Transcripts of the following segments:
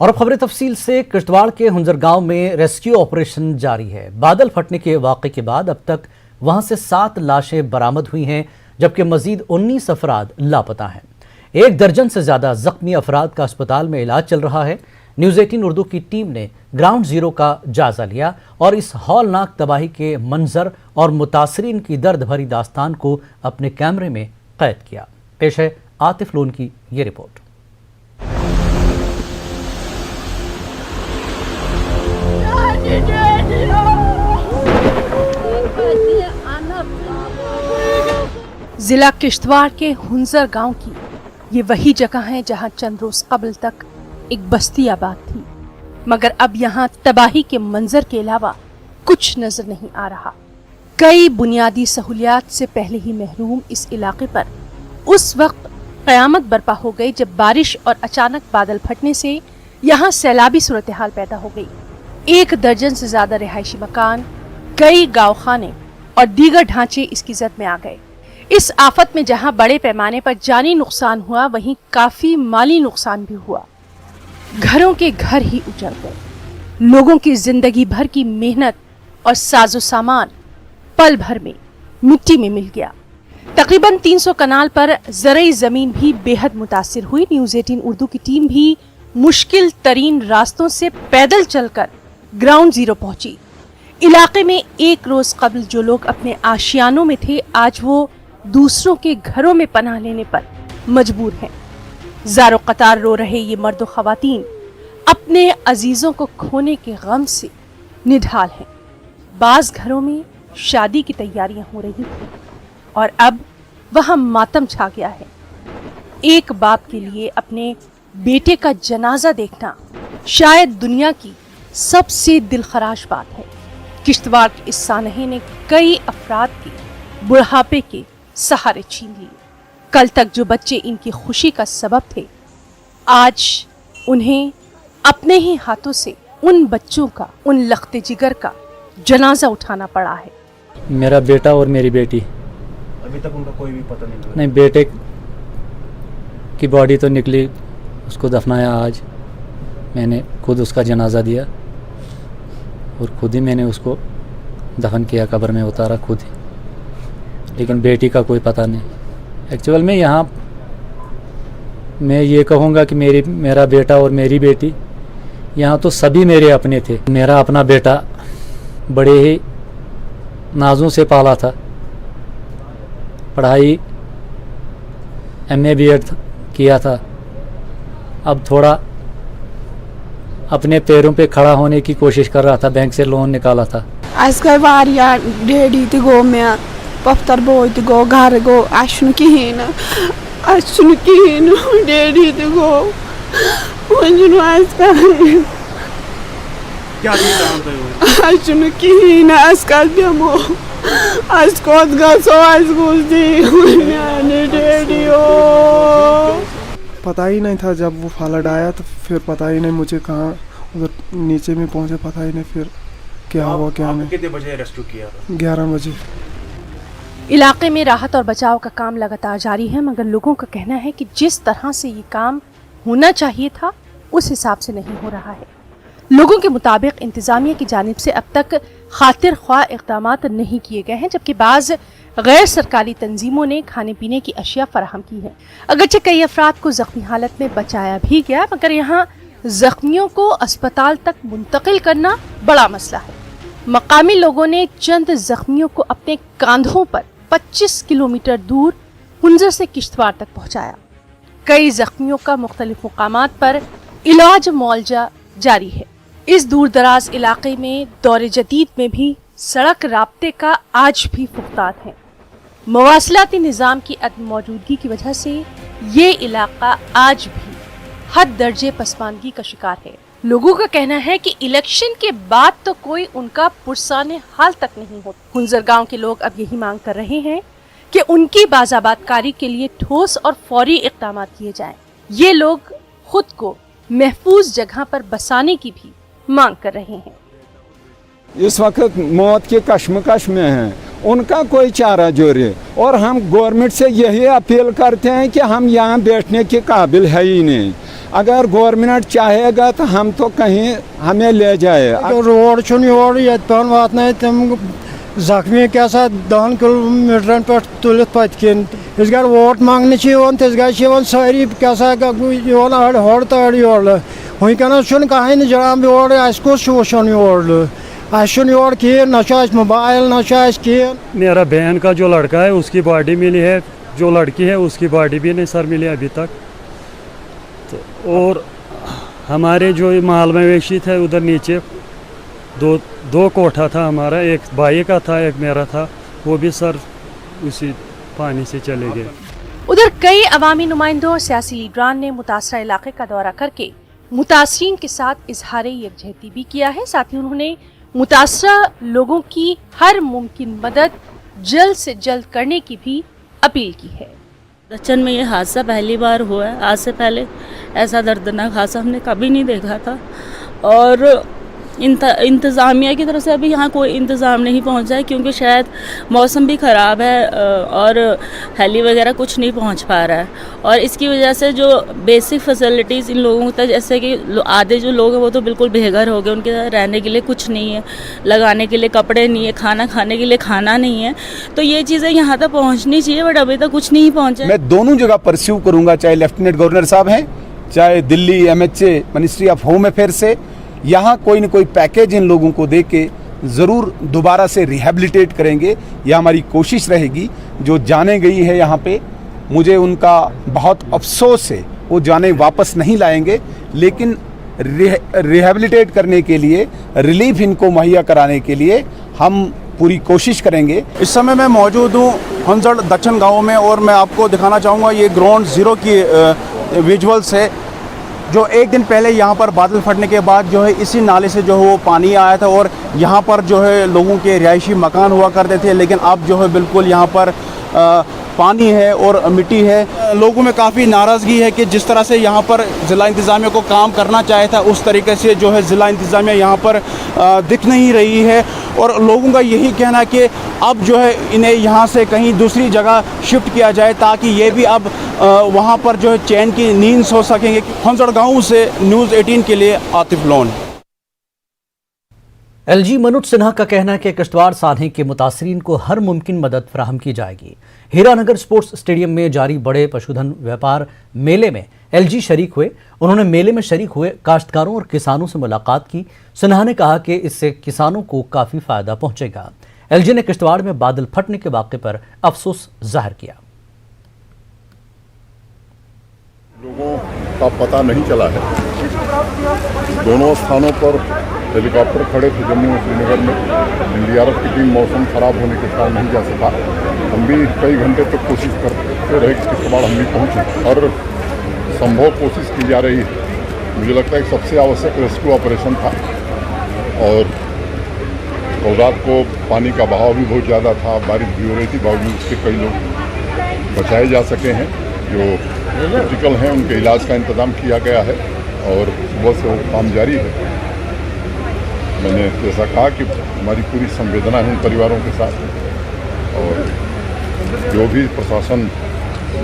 और अब खबरें तफसील से। किश्तवाड़ के हुंजर गांव में रेस्क्यू ऑपरेशन जारी है। बादल फटने के वाक़े के बाद अब तक वहां से 7 लाशें बरामद हुई हैं, जबकि मजीद 19 अफराद लापता हैं। 1 दर्जन से ज्यादा जख्मी अफराद का अस्पताल में इलाज चल रहा है। न्यूज़ 18 उर्दू की टीम ने ग्राउंड जीरो का जायजा लिया और इस हौलनाक तबाही के मंजर और मुतासरीन की दर्द भरी दास्तान को अपने कैमरे में कैद किया। पेश है आतिफ लोन की ये रिपोर्ट। जिला किश्तवाड़ के हुंजर गांव की ये वही जगह है जहां चंद रोज कबल तक एक बस्ती आबाद थी, मगर अब यहां तबाही के मंजर के अलावा कुछ नजर नहीं आ रहा। कई बुनियादी सहूलियात से पहले ही महरूम इस इलाके पर उस वक्त कयामत बर्पा हो गई जब बारिश और अचानक बादल फटने से यहाँ सैलाबी सूरत हाल पैदा हो गई। 1 दर्जन से ज्यादा रिहायशी मकान, कई गाँवखाने और दीगर ढांचे इसकी जद में आ गए। इस आफत में जहां बड़े पैमाने पर जानी नुकसान हुआ, वहीं काफी माली नुकसान भी हुआ। घरों के घर ही उजड़ गए। लोगों की जिंदगी भर की मेहनत और साजो सामान पल भर में मिट्टी में मिल गया। तकरीबन 300 कनाल पर ज़रई जमीन भी बेहद मुतासिर हुई। न्यूज़ 18 उर्दू की टीम भी मुश्किल तरीन रास्तों से पैदल चलकर ग्राउंड जीरो पहुंची। इलाके में 1 रोज कबल जो लोग अपने आशियानों में थे, आज वो दूसरों के घरों में पनाह लेने पर मजबूर हैं। ज़ारो कतार रो रहे ये मर्द और खवातीन अपने अजीजों को खोने के गम से निढाल हैं। बाज घरों में शादी की तैयारियां हो रही थी और अब वहां मातम छा गया है। एक बाप के लिए अपने बेटे का जनाजा देखना शायद दुनिया की सबसे दिलखराश बात है। किश्तवाड़ के इस सानहे ने कई अफराद के बुढ़ापे के सहारे छीन लिए। कल तक जो बच्चे इनकी खुशी का सबब थे, आज उन्हें अपने ही हाथों से उन बच्चों का, उन लख्ते जिगर का जनाजा उठाना पड़ा है। मेरा बेटा और मेरी बेटी, अभी तक उनका कोई भी पता नहीं लगा। नहीं, बेटे की बॉडी तो निकली, उसको दफनाया आज। मैंने खुद उसका जनाजा दिया और खुद ही मैंने उसको दफन किया, कब्र में उतारा खुद ही। लेकिन बेटी का कोई पता नहीं। एक्चुअल में यहाँ मैं ये कहूँगा कि मेरा बेटा और मेरी बेटी, यहाँ तो सभी मेरे अपने थे। मेरा अपना बेटा बड़े ही नाजों से पाला था। पढ़ाई MA B.Ed किया था। अब थोड़ा अपने पैरों पे खड़ा होने की कोशिश कर रहा था, बैंक से लोन निकाला था। आजकल वारिया डेडी तो गो में पफ्तर बोई तो गो घर गो आशुन कहीं डेडी तो गो वंजन आजकल क्या आशुन कहीं ना आजकल डेमो आज कोत गसो आज गुजदी डेडी ओ पता ही नहीं था। जब वो फ्लड आया तो फिर पता ही नहीं मुझे कहाँ उधर नीचे में पहुँचे, पता ही नहीं फिर क्या हुआ क्या नहीं। कितने बजे रेस्क्यू किया था? 11 बजे। इलाके में राहत और बचाव का काम लगातार जारी है, मगर लोगों का कहना है कि जिस तरह से ये काम होना चाहिए था उस हिसाब से नहीं हो रहा है। लोगों के मुताबिक इंतजामिया की जानिब से अब तक खातिर ख्वाह इक़दामात नहीं किए गए हैं, जबकि बाज़ गैर सरकारी तंजीमों ने खाने पीने की अशिया फराहम की है। अगरचे कई अफराद को जख्मी हालत में बचाया भी गया, मगर यहाँ जख्मियों को अस्पताल तक मुंतकिल करना बड़ा मसला है। मकामी लोगों ने चंद जख्मियों को अपने कांधों पर 25 किलोमीटर दूर हुंजर से किश्तवाड़ तक पहुंचाया। कई जख्मियों का मुख्तलिफ मुकामात पर इलाज मुआवजा जारी है। इस दूर दराज इलाके में दौरे जदीद में भी सड़क राब्ते का आज भी फुख्तार है। मवासलाती निज़ाम की अदम मौजूदगी की वजह से ये इलाका आज भी हद दर्जे पसमानदगी का शिकार है। लोगों का कहना है कि इलेक्शन के बाद तो कोई उनका पुरसाने हाल तक नहीं होता। हुंजर गांव के लोग अब यही मांग कर रहे हैं कि उनकी बाज़ाबादकारी के लिए ठोस और फौरी इक़दाम किए जाएं। ये लोग खुद को महफूज जगह पर बसाने की भी मांग कर रहे हैं। इस वक्त मौत के कश्मकश में हैं, उनका कोई चारा जोरे। और हम गवर्नमेंट से यही अपील करते हैं कि हम यहाँ बैठने के काबिल है ही नहीं। अगर गवर्नमेंट चाहेगा तो हम तो कहीं हमें ले जाए। रोड योर ये वातन तम जख्मी क्या 10 किलोमीटर पे तुलित पतकिन अगर वोट मांगने सारी क्या हड़ तो अड़ योर वनकन कहें जनाब योर कस वुन योर योर कहें ना मोबाइल ना कहें। मेरा बहन का जो लड़का है उसकी बॉडी मिली है, जो लड़की है उसकी बॉडी भी नहीं सर मिली अभी तक। तो और हमारे जो महल मवेशी थे उधर नीचे दो कोठा था हमारा, एक भाई का था एक मेरा था, वो भी सर उसी पानी से चले गए। उधर कई अवामी नुमाइंदों और सियासी लीडरान ने मुतासरा इलाके का दौरा करके मुतासरीन के साथ इजहार यकजहती भी किया है। साथ ही उन्होंने मुतासरा लोगों की हर मुमकिन मदद जल्द से जल्द करने की भी अपील की है। रचन में ये हादसा पहली बार हुआ है। आज से पहले ऐसा दर्दनाक हादसा हमने कभी नहीं देखा था और इंतज़ामिया की तरफ से अभी यहाँ कोई इंतज़ाम नहीं पहुँचा है क्योंकि शायद मौसम भी ख़राब है और हेली वगैरह कुछ नहीं पहुँच पा रहा है और इसकी वजह से जो बेसिक फैसिलिटीज़ इन लोगों तक, जैसे कि आधे जो लोग हैं वो तो बिल्कुल बेघर हो गए, उनके रहने के लिए कुछ नहीं है, लगाने के लिए कपड़े नहीं है, खाना खाने के लिए खाना नहीं है। तो ये चीज़ें यहाँ तक पहुँचनी चाहिए बट अभी तक कुछ नहीं पहुँचा। मैं दोनों जगह परस्यू करूँगा, चाहे लेफ्टिनेंट गवर्नर साहब हैं, चाहे Delhi MHA ministry of home affair से, यहाँ कोई न कोई पैकेज इन लोगों को दे के ज़रूर दोबारा से रिहेबिलिटेट करेंगे। यह हमारी कोशिश रहेगी। जो जाने गई है यहाँ पे, मुझे उनका बहुत अफसोस है, वो जाने वापस नहीं लाएंगे, लेकिन रिहेबिलिटेट करने के लिए, रिलीफ इनको मुहैया कराने के लिए हम पूरी कोशिश करेंगे। इस समय मैं मौजूद हूँ हंजड़ दक्षिण गांव में और मैं आपको दिखाना चाहूँगा ये ग्राउंड ज़ीरो की विजुअल्स है। जो एक दिन पहले यहाँ पर बादल फटने के बाद जो है इसी नाले से जो है वो पानी आया था और यहाँ पर जो है लोगों के रिहायशी मकान हुआ करते थे, लेकिन अब जो है बिल्कुल यहाँ पर पानी है और मिट्टी है। लोगों में काफ़ी नाराज़गी है कि जिस तरह से यहाँ पर ज़िला इंतज़ामिया को काम करना चाहिए था उस तरीके से जो है ज़िला इंतज़ामिया यहाँ पर दिख नहीं रही है और लोगों का यही कहना है कि अब जो है इन्हें यहाँ से कहीं दूसरी जगह शिफ्ट किया जाए ताकि ये भी अब वहाँ पर जो है चैन की नींद सो सकेंगे। हंजड़ गाँव से न्यूज़ 18 के लिए आतिफ लोन। LG मनोज सिन्हा का कहना है कि किश्तवाड़ साधे के मुतासरीन को हर मुमकिन मदद फराहम की जाएगी। हीरानगर स्पोर्ट्स स्टेडियम में जारी बड़े पशुधन व्यापार मेले में LG शरीक हुए। उन्होंने मेले में शरीक हुए काश्तकारों और किसानों से मुलाकात की। सिन्हा ने कहा कि इससे किसानों को काफ़ी फायदा पहुंचेगा। LG ने किश्तवाड़ में बादल फटने के वाक़े पर अफसोस जाहिर किया। लोगों का पता नहीं चला है। दोनों स्थानों पर हेलीकॉप्टर खड़े थे जम्मू और श्रीनगर में। NDRF की टीम मौसम ख़राब होने के कारण नहीं जा सका। हम भी कई घंटे तक कोशिश करते रहे कि किश्तवाड़ हम भी पहुँचे और संभव कोशिश की जा रही है। मुझे लगता है कि सबसे आवश्यक रेस्क्यू ऑपरेशन था और रात को पानी का बहाव भी बहुत ज़्यादा था, बारिश भी हो रही थी, बावजूद उसके कई लोग बचाए जा सके हैं। जो क्रिटिकल हैं उनके इलाज का इंतज़ाम किया गया है और सुबह से वो काम जारी है। मैंने जैसा कहा कि हमारी पूरी संवेदना है उन परिवारों के साथ और जो भी प्रशासन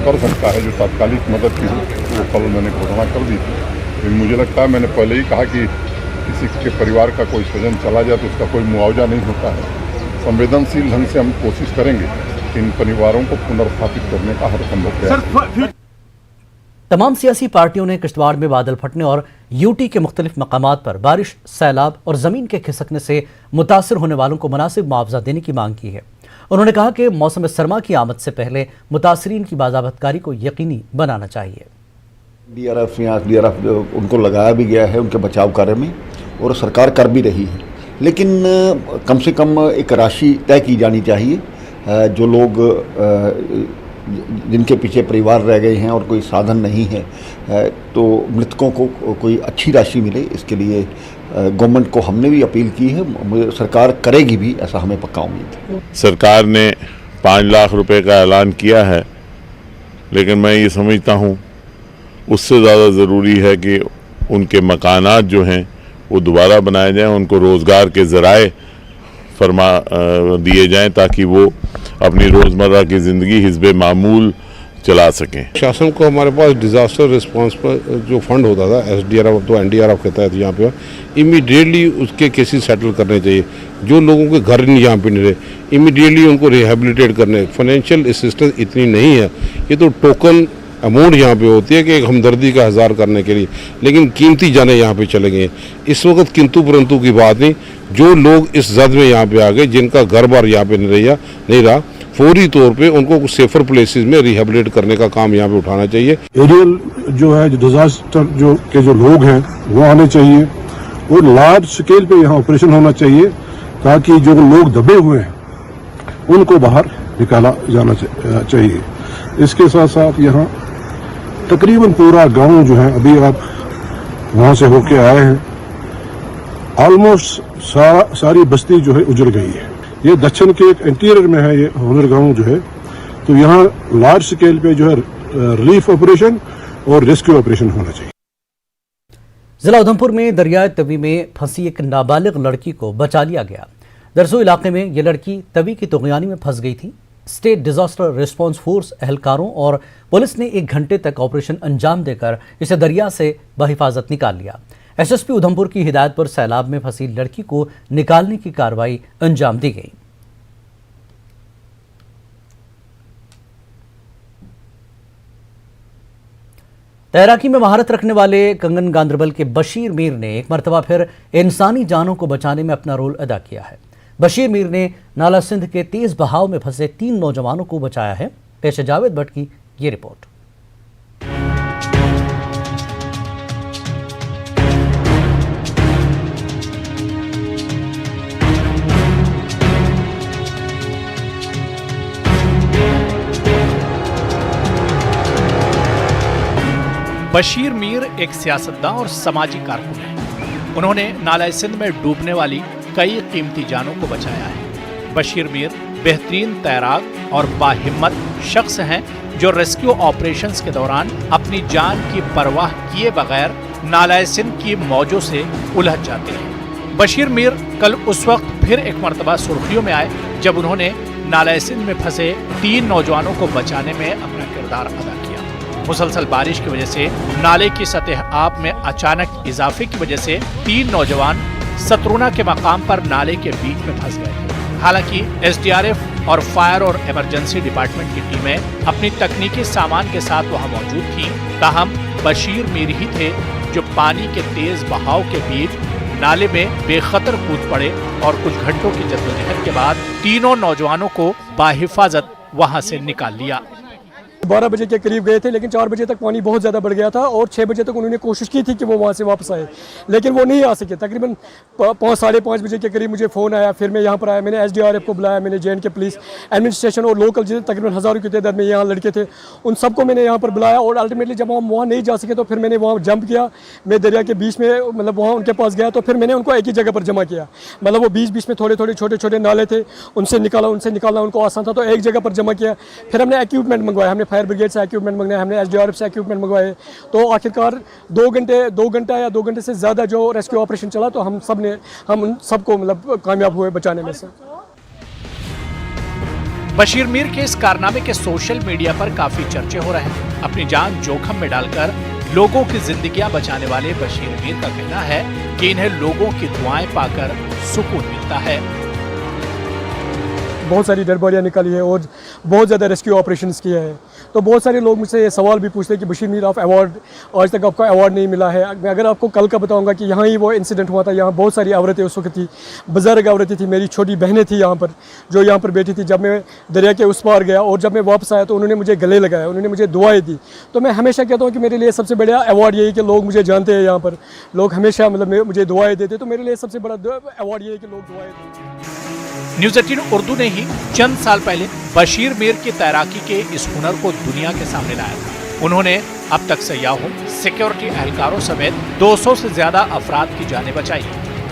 कर सकता है, जो तात्कालिक मदद की वो कल मैंने घोषणा कर दी थी। लेकिन मुझे लगता है, मैंने पहले ही कहा कि किसी के परिवार का कोई स्वजन चला जाए तो उसका कोई मुआवजा नहीं होता है। संवेदनशील ढंग से हम कोशिश करेंगे कि इन परिवारों को पुनर्स्थापित करने का हर संभव प्रयास। तमाम सियासी पार्टियों ने किश्तवाड़ में बादल फटने और यूटी के मुख्तलिफ मकामात पर बारिश, सैलाब और ज़मीन के खिसकने से मुतासर होने वालों को मुनासिब मुआवजा देने की मांग की है। उन्होंने कहा कि मौसम सरमा की आमद से पहले मुतासरीन की बाज़ाबतकारी को यकीनी बनाना चाहिए। DRF उनको लगाया भी गया है उनके बचाव कार्य में और सरकार कर भी रही है, लेकिन कम से कम एक राशि तय की जानी चाहिए। जो लोग जिनके पीछे परिवार रह गए हैं और कोई साधन नहीं है, तो मृतकों को कोई अच्छी राशि मिले, इसके लिए गवर्नमेंट को हमने भी अपील की है। सरकार करेगी भी, ऐसा हमें पक्का उम्मीद है। सरकार ने 5 लाख रुपए का ऐलान किया है, लेकिन मैं ये समझता हूँ उससे ज़्यादा ज़रूरी है कि उनके मकानात जो हैं वो दोबारा बनाए जाएं, उनको रोज़गार के ज़राए दिए जाएं ताकि वो अपनी रोज़मर्रा की ज़िंदगी हिस्ब मामूल चला सकें। शासन को हमारे पास डिज़ास्टर रिस्पांस पर जो फंड होता था SDRF तो NDRF के तहत यहाँ पे इमीडिएटली उसके केसेस सेटल करने चाहिए। जो लोगों के घर नहीं यहाँ पे नहीं रहे, इमीडिएटली उनको रिहेबिलिटेट करने। फाइनेंशियल असिस्टेंस इतनी नहीं है, ये तो टोकन अमाउंट यहाँ पे होती है कि एक हमदर्दी का इज़हार करने के लिए, लेकिन कीमती जाने यहाँ पे चले गए। इस वक्त किंतु परंतु की बात नहीं, जो लोग इस जद में यहाँ पे आ गए, जिनका घर बार यहाँ पे नहीं रहा, फौरी तौर पे उनको कुछ सेफर प्लेसेस में रिहेबिलिटेट करने का काम यहाँ पे उठाना चाहिए। एरियल जो है जो डिजास्टर जो लोग हैं वो आने चाहिए और लार्ज स्केल पे यहाँ ऑपरेशन होना चाहिए ताकि जो लोग दबे हुए हैं उनको बाहर निकाला जाना चाहिए। इसके साथ साथ यहाँ तकरीबन पूरा गांव जो है, अभी आप वहां से होके आए हैं, ऑलमोस्ट सारी बस्ती जो है उजड़ गई है। ये दक्षिण के एक इंटीरियर में है ये हुनर गांव जो है, तो यहाँ लार्ज स्केल पे जो है रिलीफ ऑपरेशन और रेस्क्यू ऑपरेशन होना चाहिए। जिला उधमपुर में दरियाए तवी में फंसी एक नाबालिग लड़की को बचा लिया गया। दरसो इलाके में ये लड़की तवी की तुगयानी में फंस गई थी। स्टेट डिजास्टर रिस्पांस फोर्स एहलकारों और पुलिस ने 1 घंटे तक ऑपरेशन अंजाम देकर इसे दरिया से बहिफाजत निकाल लिया। SSP उधमपुर की हिदायत पर सैलाब में फंसी लड़की को निकालने की कार्रवाई अंजाम दी गई। तैराकी में महारत रखने वाले कंगन गांधरबल के बशीर मीर ने एक मरतबा फिर इंसानी जानों को बचाने में अपना रोल अदा किया है। बशीर मीर ने नाला सिंध के तेज बहाव में फंसे 3 नौजवानों को बचाया है। पेश जावेद भट्ट की ये रिपोर्ट। बशीर मीर एक सियासतदान और सामाजिक कारकुन है। उन्होंने नाला सिंध में डूबने वाली कई कीमती जानों को बचाया है। बशीर मीर बेहतरीन तैराक और बाहिम्मत शख्स हैं जो रेस्क्यू ऑपरेशंस के दौरान अपनी जान की परवाह किए बगैर नाला सिंध की मौजों से उलझ जाते हैं। बशीर मीर कल उस वक्त फिर एक मरतबा सुर्खियों में आए जब उन्होंने नाला सिंध में फंसे 3 नौजवानों को बचाने में अपना किरदार अदा किया। मुसलसल बारिश की वजह से नाले की सतह आब में अचानक इजाफे की वजह से 3 नौजवान सतरूना के मकाम पर नाले के बीच में फंस गए थे। हालांकि SDRF और फायर और इमरजेंसी डिपार्टमेंट की टीमें अपनी तकनीकी सामान के साथ वहां मौजूद थीं। ताहम बशीर मीर ही थे जो पानी के तेज बहाव के बीच नाले में बेखतर कूद पड़े और कुछ घंटों की जद्दोजहद के बाद तीनों नौजवानों को बाहिफाजत वहां से निकाल लिया। 12 बजे के करीब गए थे, लेकिन 4 बजे तक पानी बहुत ज़्यादा बढ़ गया था और 6 बजे तक उन्होंने कोशिश की थी कि वो वहाँ से वापस आए, लेकिन वो नहीं आ सके। तकरीबन 5 साढ़े 5 बजे के करीब मुझे फ़ोन आया। फिर मैं यहाँ पर आया, मैंने SDRF को बुलाया, मैंने JNK पुलिस एडमिनिस्ट्रेशन और लोकल जितने तकरीबन हज़ारों की तादाद में यहाँ लड़के थे उन सबको मैंने यहाँ पर बुलाया। और अल्टीमेटली जब हम वहाँ नहीं जा सके तो फिर मैंने वहाँ जंप किया। मैं दरिया के बीच में मतलब वहाँ उनके पास गया तो फिर मैंने उनको एक ही जगह पर जमा किया। मतलब वो बीच में थोड़े छोटे छोटे नाले थे, उनसे निकालना उनको आसान था, तो एक जगह पर जमा किया। फिर हमने इक्विपमेंट मंगवाया, हमने फायर ब्रिगेड से इक्विपमेंट मंगवाए, हमने SDRF से इक्विपमेंट मंगवाए। तो आखिरकार 2 घंटे से ज़्यादा जो रेस्क्यू ऑपरेशन चला तो हम उन सबको मतलब कामयाब हुए बचाने में से। बशीर मीर के इस कारनामे के सोशल मीडिया पर काफी चर्चे हो रहे हैं। अपनी जान जोखिम में डालकर लोगों की जिंदगियां बचाने वाले बशीर मीर का कहना है कि इन्हें लोगों की दुआएं पाकर सुकून मिलता है। बहुत सारी डेड बॉडियाँ निकाली है और बहुत ज़्यादा रेस्क्यू ऑपरेशंस किए हैं। तो बहुत सारे लोग मुझसे ये सवाल भी पूछते हैं कि बशीर मीर आप अवार्ड आज तक आपको अवार्ड नहीं मिला है। मैं अगर आपको कल का बताऊंगा कि यहाँ ही वो इंसिडेंट हुआ था। यहाँ बहुत सारी औरतें उस वक्त थी, बुजुर्ग औरतें थी, मेरी छोटी बहनें थी यहाँ पर जो यहाँ पर बैठी थी। जब मैं दरिया के उस पार गया और जब मैं वापस आया तो उन्होंने मुझे गले लगाया, उन्होंने मुझे दुआएं दी। तो मैं हमेशा कहता हूँ कि मेरे लिए सबसे बड़ा अवार्ड यही कि लोग मुझे जानते हैं, यहाँ पर लोग हमेशा मतलब मुझे दुआएं देते। तो मेरे लिए सबसे बड़ा अवार्ड यही कि लोग दुआएं देते। न्यूज़ 18 उर्दू ने ही चंद साल पहले बशीर मीर की तैराकी के इस हुनर को दुनिया के सामने लाया था। उन्होंने अब तक सयाहों, सिक्योरिटी एहलकारों समेत 200 से ज्यादा अफराद की जानें बचाई।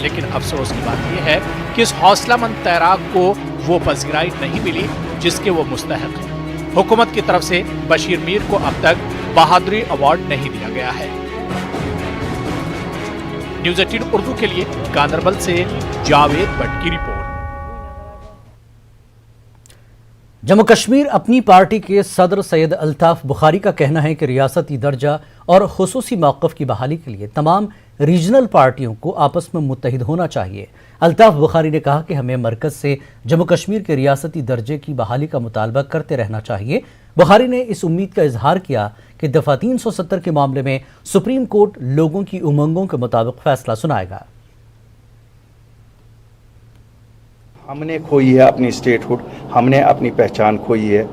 लेकिन अफसोस की बात यह है कि इस हौसलामंद तैराक को वो पज़ीराई नहीं मिली जिसके वो मुस्तहक है। हुकूमत की तरफ से बशीर मीर को अब तक बहादुरी अवार्ड नहीं दिया गया है। न्यूज़ 18 उर्दू के लिए गांधरबल से जावेद भट्ट की रिपोर्ट। जम्मू कश्मीर अपनी पार्टी के सदर सैयद अल्ताफ बुखारी का कहना है कि रियासती दर्जा और खुसूसी मौक़िफ़ की बहाली के लिए तमाम रीजनल पार्टियों को आपस में मुत्तहिद होना चाहिए। अल्ताफ बुखारी ने कहा कि हमें मरकज़ से जम्मू कश्मीर के रियासती दर्जे की बहाली का मुतालबा करते रहना चाहिए। बुखारी ने इस उम्मीद का इजहार किया कि दफ़ा 370 के मामले में सुप्रीम कोर्ट लोगों की उमंगों के मुताबिक फैसला सुनाएगा। हमने खोई है अपनी स्टेटहुड, हमने अपनी पहचान खोई है,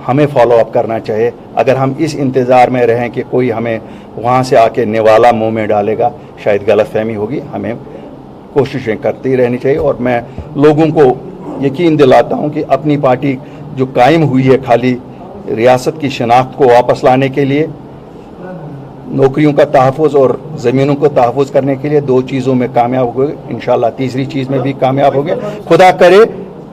हमें फॉलो अप करना चाहिए। अगर हम इस इंतज़ार में रहें कि कोई हमें वहाँ से आके निवाला मुंह में डालेगा, शायद गलतफहमी होगी। हमें कोशिशें करती रहनी चाहिए और मैं लोगों को यकीन दिलाता हूँ कि अपनी पार्टी जो कायम हुई है खाली रियासत की शनाख्त को वापस लाने के लिए, नौकरियों का तहफ़्फ़ुज़ और ज़मीनों को तहफ़्फ़ुज़ करने के लिए 2 चीज़ों में कामयाब हो गए, इंशाअल्लाह तीसरी चीज़ में भी कामयाब हो गए। खुदा करे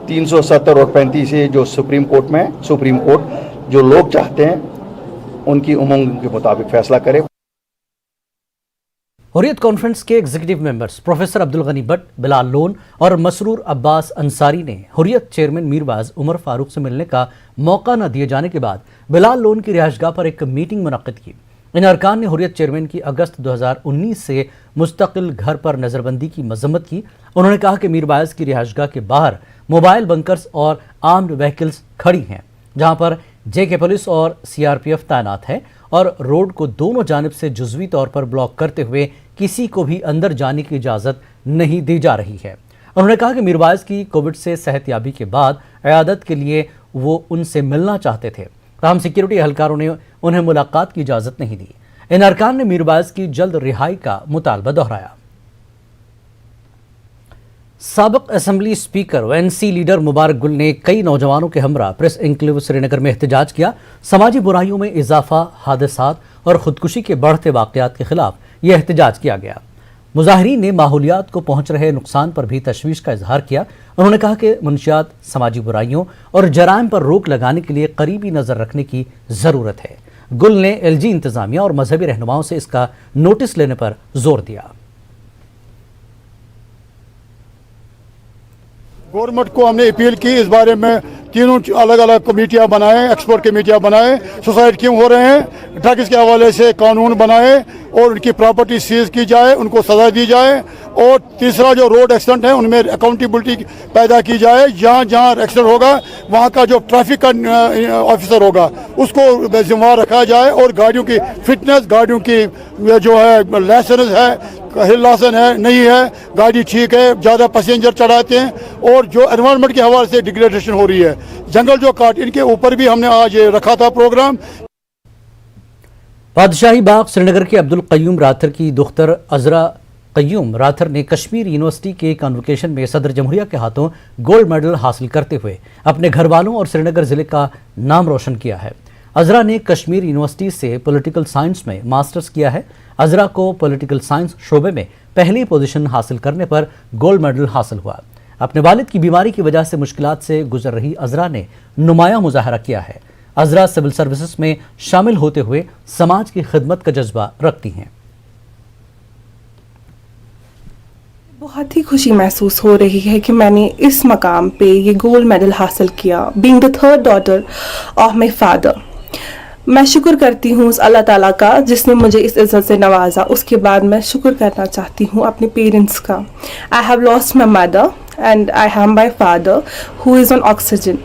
370 और 35 से जो सुप्रीम कोर्ट में, सुप्रीम कोर्ट जो लोग चाहते हैं उनकी उमंग के मुताबिक फैसला करे। हुर्रियत कॉन्फ्रेंस के executive members professor Abdul Ghani Bhat, Bilal Lone और मसरूर अब्बास अंसारी ने हुर्रियत चेयरमैन मीरबाज उमर फारूक से मिलने का मौका न दिए जाने के बाद बिलाल लोन की रिहाइशगाह पर एक मीटिंग मुनक्किद की। इन अरकान ने हुर्रियत चेयरमैन की अगस्त 2019 से मुस्तकिल घर पर नज़रबंदी की मजम्मत की। उन्होंने कहा कि मीरबाज की रिहाइशगाह के बाहर मोबाइल बंकर्स और आर्म्ड व्हीकल्स खड़ी हैं, जहां पर जेके पुलिस और सीआरपीएफ तैनात है और रोड को दोनों जानिब से जुज़वी तौर पर ब्लॉक करते हुए किसी को भी अंदर जाने की इजाज़त नहीं दी जा रही है। उन्होंने कहा कि मीरबाज की कोविड से सेहतयाबी के बाद इयादत के लिए वो उनसे मिलना चाहते थे, ताहम सिक्योरिटी एहलकारों ने उन्हें मुलाकात की इजाज़त नहीं दी। इन अरकान ने मीरबाज की जल्द रिहाई का मुतालबा दोहराया। साबिक असेंबली स्पीकर व एनसी लीडर मुबारक गुल ने कई नौजवानों के हमरा प्रेस एन्क्लेव श्रीनगर में एहतजाज किया। समाजी बुराइयों में इजाफा, हादसात और खुदकुशी के बढ़ते वाक़यात के खिलाफ यह एहतजाज किया गया। मुजाहिरीन ने माहौलियात को पहुंच रहे नुकसान पर भी तशवीश का इजहार किया। उन्होंने कहा कि मुनशियात, समाजी बुराइयों और जराइम पर रोक लगाने के लिए करीबी नज़र रखने की ज़रूरत है। गुल ने एलजी इंतज़ामिया और मजहबी रहनुमाओं से इसका नोटिस लेने पर जोर दिया। गवर्नमेंट को हमने अपील की इस बारे में, तीनों अलग अलग कमेटियां बनाए, एक्सपर्ट कमेटियां बनाए, सुसाइड क्यों हो रहे हैं, ड्रग्स के हवाले से कानून बनाए और उनकी प्रॉपर्टी सीज की जाए, उनको सजा दी जाए। और तीसरा जो रोड एक्सीडेंट है उनमें अकाउंटेबिलिटी पैदा की जाए। जहाँ जहाँ एक्सीडेंट होगा वहाँ का जो ट्रैफिक का ऑफिसर होगा उसको जिम्मेदार रखा जाए और गाड़ियों की फिटनेस, गाड़ियों की जो है लाइसेंस है, हिल लाइसेंस है नहीं है, गाड़ी ठीक है, ज़्यादा पैसेंजर चढ़ाते हैं और जो एनवायरनमेंट के हवाले से डिग्रेडेशन हो रही है, जंगल जो काट, इनके ऊपर भी हमने आज रखा था प्रोग्राम। बादशाही बाग श्रीनगर के अब्दुल कयूम राथर की दुख्तर अजरा कयूम राथर ने कश्मीर यूनिवर्सिटी के कॉन्वोकेशन में सदर जमहूरिया के हाथों गोल्ड मेडल हासिल करते हुए अपने घर वालों और श्रीनगर जिले का नाम रोशन किया है। अजरा ने कश्मीर यूनिवर्सिटी से पॉलिटिकल साइंस में मास्टर्स किया है। अजरा को पॉलिटिकल साइंस शोबे में पहली पोजीशन हासिल करने पर गोल्ड मेडल हासिल हुआ। अपने वालिद की बीमारी की वजह से मुश्किलात से गुजर रही अजरा ने नुमाया मुजाहरा किया है। अजरा सिविल सर्विसेज में शामिल होते हुए समाज की खिदमत का जज्बा रखती हैं। बहुत ही खुशी महसूस हो रही है कि मैंने इस मकाम पे ये गोल्ड मेडल हासिल किया, being the third daughter of my father. मैं शुक्र करती हूँ उस अल्लाह ताला का जिसने मुझे इस इज्जत से नवाजा। उसके बाद मैं शुक्र करना चाहती हूँ अपने पेरेंट्स का। I have lost my mother and I have my father who is on oxygen.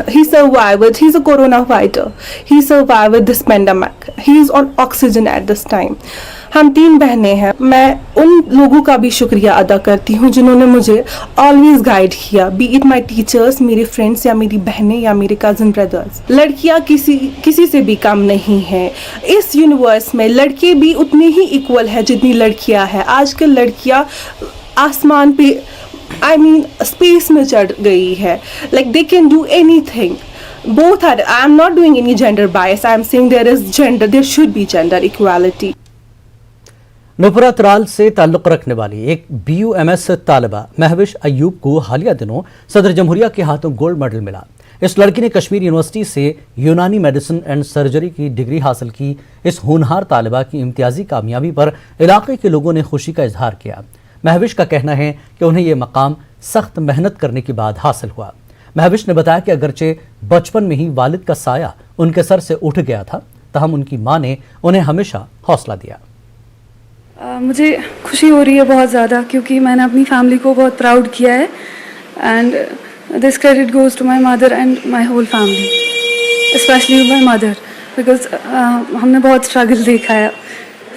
He survived. He's a corona fighter. He survived this pandemic. He is on oxygen at this time. हम 3 बहनें हैं। मैं उन लोगों का भी शुक्रिया अदा करती हूँ जिन्होंने मुझे ऑलवेज गाइड किया, बी इट माई टीचर्स, मेरे फ्रेंड्स या मेरी बहनें या मेरे कज़न ब्रदर्स। लड़कियाँ किसी से भी कम नहीं हैं। इस यूनिवर्स में लड़के भी उतने ही इक्वल है जितनी लड़कियाँ हैं। आजकल लड़कियाँ आसमान पे स्पेस में चढ़ गई है। Like they can do anything. Both are. I am not doing any gender bias. I am saying there should be gender equality. नुपुरा Tral से ताल्लुक़ रखने वाली एक BUMS तालिबा महविश अयूब को हालिया दिनों सदर जमहूरिया के हाथों गोल्ड मेडल मिला। इस लड़की ने कश्मीर यूनिवर्सिटी से यूनानी मेडिसिन एंड सर्जरी की डिग्री हासिल की। इस होनहार तालिबा की इम्तियाजी कामयाबी पर इलाके के लोगों ने खुशी का इजहार किया। महविश का कहना है कि उन्हें यह मकाम सख्त मेहनत करने के बाद हासिल हुआ। महविश ने बताया कि अगरचे बचपन में ही वालिद का साया उनके सर से उठ गया था, तहम उनकी मां ने उन्हें हमेशा हौसला दिया। मुझे खुशी हो रही है बहुत ज़्यादा, क्योंकि मैंने अपनी फैमिली को बहुत प्राउड किया है and this credit goes to my mother and my whole family, specially my mother, because हमने बहुत स्ट्रगल देखा है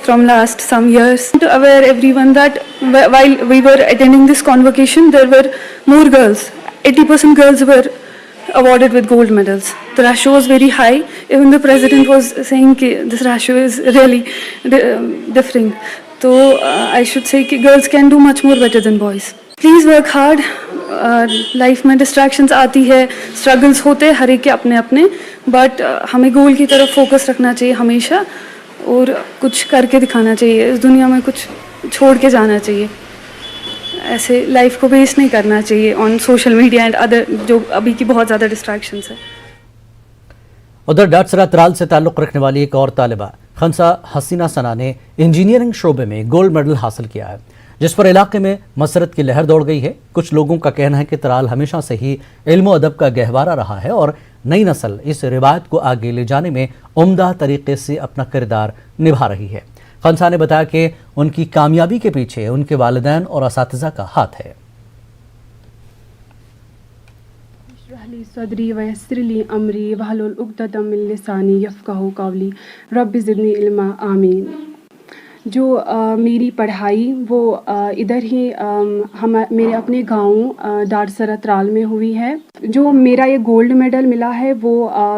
from last some years. To aware everyone that while we were attending this convocation, there were more girls. 80% girls were awarded with gold medals. The ratio was very high. Even the president was saying that this ratio is really differing. So I should say that girls can do much more better than boys. Please work hard. Life में distractions आती है, struggles होते हैं हर एक के अपने अपने, but हमें गोल की तरफ फोकस रखना चाहिए हमेशा और कुछ करके दिखाना चाहिए। इस दुनिया में कुछ छोड़ के जाना चाहिए, ऐसे लाइफ को वेस्ट नहीं करना चाहिए on social media and other जो अभी की बहुत ज़्यादा डिस्ट्रैक्शंस है। उधर डाटसरा त्राल से ताल्लुक़ रखने वाली एक और तालिबा खंसा हसीना सना ने इंजीनियरिंग शोबे में गोल्ड मेडल हासिल किया है, जिस पर इलाके में मसरत की लहर दौड़ गई है। कुछ लोगों का कहना है कि त्राल हमेशा से ही इल्म अदब का गहवारा रहा है और नई नस्ल इस रिवायत को आगे ले जाने में उम्दा तरीके से अपना किरदार निभा रही है। खंसा ने बताया कि उनकी कामयाबी के पीछे उनके वालिदैन और असातिज़ा का हाथ है। सदरी वयस्सिरली अमरी वहलुल उक़दतम मिन लिसानी यफ़क़हू क़ौली रब्बि ज़िदनी इल्मा आमीन। जो मेरी पढ़ाई वो इधर ही मेरे अपने गांव डाटसरा त्राल में हुई है। जो मेरा ये गोल्ड मेडल मिला है वो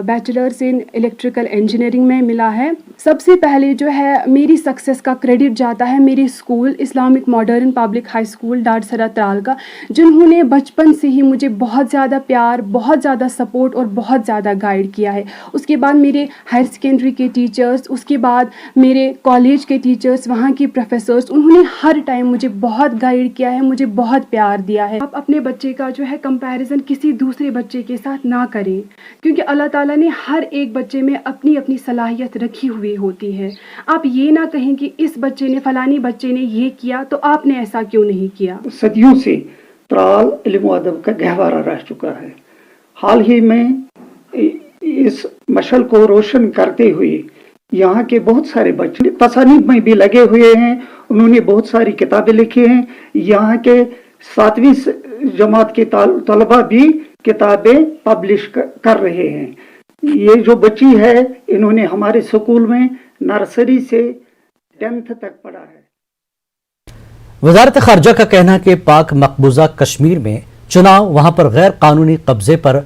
बैचलर्स इन इलेक्ट्रिकल इंजीनियरिंग में मिला है। सबसे पहले जो है मेरी सक्सेस का क्रेडिट जाता है मेरे school Islamic modern public high school Datsara Tral का, जिन्होंने बचपन से ही मुझे बहुत ज़्यादा प्यार, बहुत ज़्यादा सपोर्ट और बहुत ज़्यादा गाइड किया है। उसके बाद मेरे हायर सेकेंडरी के टीचर्स, उसके बाद मेरे कॉलेज के टीचर्स, वहाँ की प्रोफेसर्स, उन्होंने हर टाइम मुझे बहुत गाइड किया है, मुझे बहुत प्यार दिया है। आप अपने बच्चे का जो है कंपैरिजन किसी दूसरे बच्चे के साथ ना करें, क्योंकि अल्लाह ताला ने हर एक बच्चे में अपनी अपनी सलाहियत रखी हुई होती है। आप ये ना कहें कि इस बच्चे ने, फलानी बच्चे ने ये किया तो आपने ऐसा क्यों नहीं किया। सदियों से त्राल इल्म अदब का गहवारा रह चुका है। हाल ही में इस मशल को रोशन करते हुए यहाँ के बहुत सारे बच्चे तसानीफ में भी लगे हुए हैं। उन्होंने बहुत सारी किताबें लिखी हैं। यहाँ के 7वीं जमात के तलबा भी किताबें पब्लिश कर रहे हैं। ये जो बच्ची है इन्होंने हमारे स्कूल में नर्सरी से 10th तक पढ़ा है। वजारत खारजा का कहना है कि पाक मकबूजा कश्मीर में चुनाव वहां पर गैर कानूनी कब्जे पर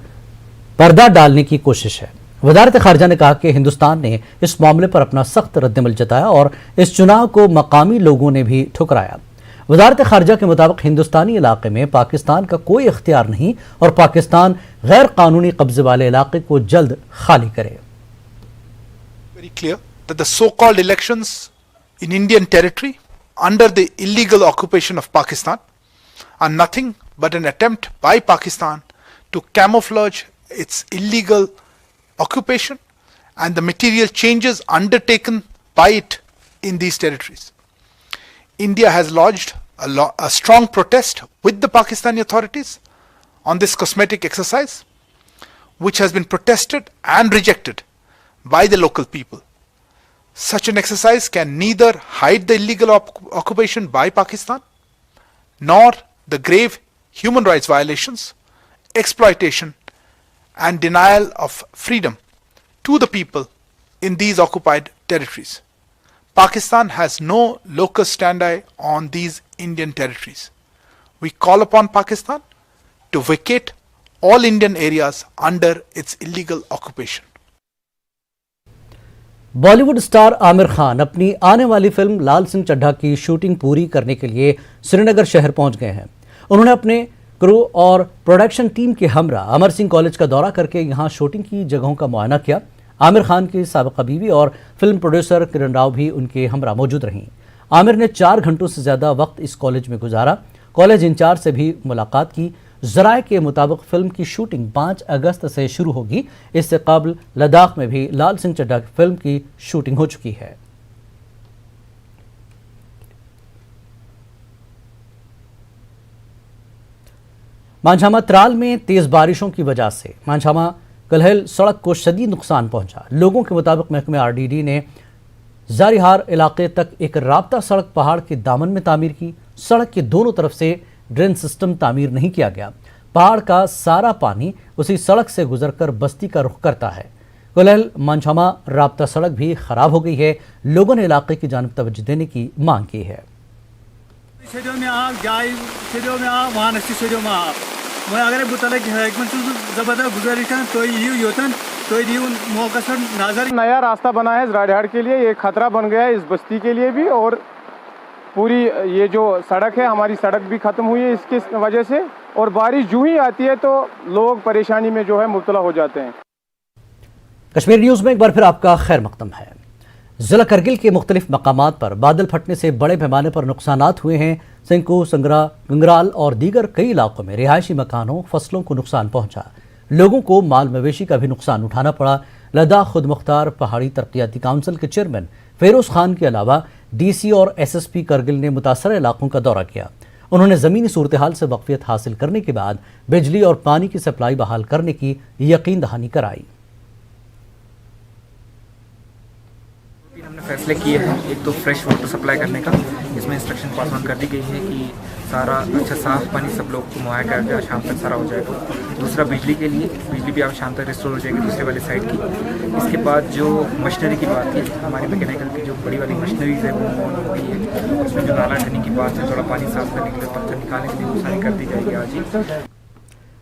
पर्दा डालने की कोशिश है। वजारत खारजा ने कहा कि हिंदुस्तान ने इस मामले पर अपना सख्त रद्दमल जताया और इस चुनाव को मकामी लोगों ने भी ठुकराया। वजारत खारजा के मुताबिक हिंदुस्तानी इलाके में पाकिस्तान का कोई इख्तियार नहीं और पाकिस्तान गैर कानूनी कब्जे वाले इलाके को जल्द खाली करे। Very clear that the so-called elections in Indian territory under the illegal occupation of Pakistan are nothing but an attempt by Pakistan to camouflage its illegal occupation and the material changes undertaken by it in these territories. India has lodged a strong protest with the Pakistani authorities on this cosmetic exercise, which has been protested and rejected by the local people. Such an exercise can neither hide the illegal occupation by Pakistan nor the grave human rights violations, exploitation and denial of freedom to the people in these occupied territories. Pakistan has no locus standi on these Indian territories. We call upon Pakistan to vacate all Indian areas under its illegal occupation. Bollywood star Aamir Khan अपनी आने वाली film लाल सिंह चड्ढा की shooting पूरी करने के लिए श्रीनगर शहर पहुंच गए हैं। उन्होंने अपने क्रू और प्रोडक्शन टीम के हमरा अमर सिंह कॉलेज का दौरा करके यहां शूटिंग की जगहों का मुआयना किया। आमिर खान की साबिका बीवी और फिल्म प्रोड्यूसर किरण राव भी उनके हमरा मौजूद रहीं। आमिर ने 4 घंटों से ज़्यादा वक्त इस कॉलेज में गुजारा। कॉलेज इंचार्ज से भी मुलाकात की। ज़राए के मुताबिक फिल्म की शूटिंग 5 अगस्त से शुरू होगी। इससे कबल लद्दाख में भी लाल सिंह चड्ढा फिल्म की शूटिंग हो चुकी है। मांझामा त्राल में तेज बारिशों की वजह से मांझामा कलहल सड़क को शदीद नुकसान पहुंचा। लोगों के मुताबिक महकमे आरडीडी ने जारीहार इलाके तक एक राब्ता सड़क पहाड़ के दामन में तामीर की। सड़क के दोनों तरफ से ड्रेन सिस्टम तामीर नहीं किया गया। पहाड़ का सारा पानी उसी सड़क से गुजरकर बस्ती का रुख करता है। कलहल मांझामा राब्ता सड़क भी खराब हो गई है। लोगों ने इलाके की जानिब तवज्जो देने की मांग की है। अगर नया रास्ता बना है राजहाट के लिए, ये खतरा बन गया है इस बस्ती के लिए भी, और पूरी ये जो सड़क है हमारी सड़क भी खत्म हुई है इसकी वजह से, और बारिश यूं ही आती है तो लोग परेशानी में जो है मुब्तला हो जाते हैं। कश्मीर न्यूज़ में एक बार फिर आपका खैर मकदम है। जिला करगिल के मुख्तलिफ मकामात पर बादल फटने से बड़े पैमाने पर नुकसानात हुए हैं। सिंकू, संगरा, गंगराल और दीगर कई इलाकों में रिहायशी मकानों, फसलों को नुकसान पहुंचा। लोगों को माल मवेशी का भी नुकसान उठाना पड़ा। लद्दाख खुद मुख्तार पहाड़ी तरक्याती काउंसिल के चेयरमैन फेरोज खान के अलावा डीसी और एसएसपी करगिल ने मुतासर इलाकों का दौरा किया। उन्होंने ज़मीनी सूरत हाल से वाक़फियत हासिल करने के बाद बिजली और पानी की सप्लाई बहाल करने की यकीन दहानी कराई। हमने फैसले किए हैं, एक तो फ्रेश वाटर सप्लाई करने का, इसमें इंस्ट्रक्शन पास ऑन कर दी गई है कि सारा अच्छा साफ पानी सब लोग को मुहैया कर दिया, शाम तक सारा हो जाएगा। दूसरा बिजली के लिए, बिजली भी अब शाम तक रिस्टोर हो जाएगी दूसरे वाली साइड की। इसके बाद जो मशीनरी की बात है, हमारी मैकेनिकल की जो बड़ी वाली मशीनरीज है वो ऑन हो गई है। उसमें जो नाला टनी की बात है, थोड़ा पानी साफ करने के लिए, पत्थर निकालने के लिए मुसानी कर दी जाएगी आज ही।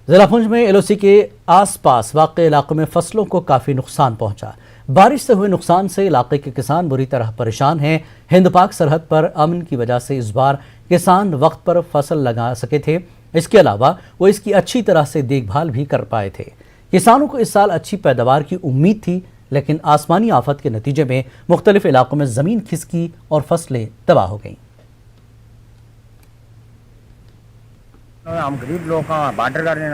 जिला पुंछ में एलओसी के आसपास वाक़े इलाकों में फसलों को काफ़ी नुकसान पहुंचा। बारिश से हुए नुकसान से इलाके के किसान बुरी तरह परेशान हैं। हिंद पाक सरहद पर अमन की वजह से इस बार किसान वक्त पर फसल लगा सके थे। इसके अलावा वो इसकी अच्छी तरह से देखभाल भी कर पाए थे। किसानों को इस साल अच्छी पैदावार की उम्मीद थी, लेकिन आसमानी आफत के नतीजे में मुख्तलिफ इलाकों में ज़मीन खिसकी और फसलें तबाह हो गईं। हम गरीब लोग का बार्डर करने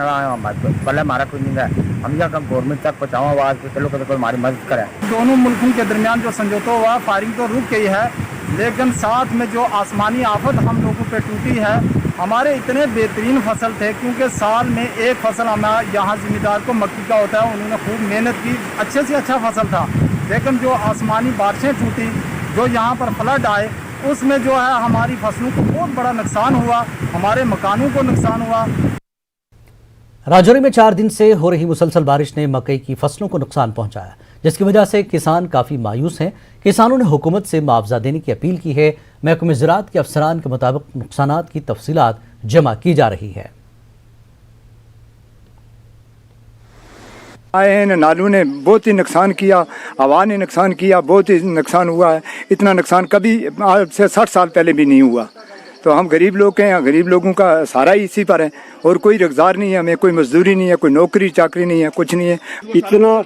पहले हमारा कुछ नहीं है, हम यहाँ कब गवर्नमेंट तक पहुँचाओ आवाज़ तो चलो कोई हमारी मदद करे। दोनों मुल्कों के दरमियान जो समझौता हुआ, फायरिंग तो रुक गई है, लेकिन साथ में जो आसमानी आफत हम लोगों पे टूटी है, हमारे इतने बेहतरीन फसल थे, क्योंकि साल में एक फसल हमारा यहाँ ज़मींदार को मक्की का होता है, उन्होंने खूब मेहनत की, अच्छे से अच्छा फसल था, लेकिन जो आसमानी बारिशें टूटी, जो यहाँ पर फ्लड आए, उसमें जो है हमारी फसलों को बहुत बड़ा नुकसान हुआ, हमारे मकानों को नुकसान हुआ। राजौरी में 4 दिन से हो रही मुसलसल बारिश ने मकई की फसलों को नुकसान पहुंचाया, जिसकी वजह से किसान काफ़ी मायूस हैं। किसानों ने हुकूमत से मुआवजा देने की अपील की है। महकमे ज़राअत के अफसरान के मुताबिक नुकसानात की तफसीलात जमा की जा रही है। नालू ने बहुत ही नुकसान किया, हवा ने नुकसान किया, बहुत ही नुकसान हुआ है। इतना नुकसान कभी आज से 60 साल पहले भी नहीं हुआ। तो हम गरीब लोग हैं, गरीब लोगों का सारा ही इसी पर है, और कोई रोजगार नहीं है, हमें कोई मजदूरी नहीं है, कोई नौकरी चाकरी नहीं है, कुछ नहीं है। इतना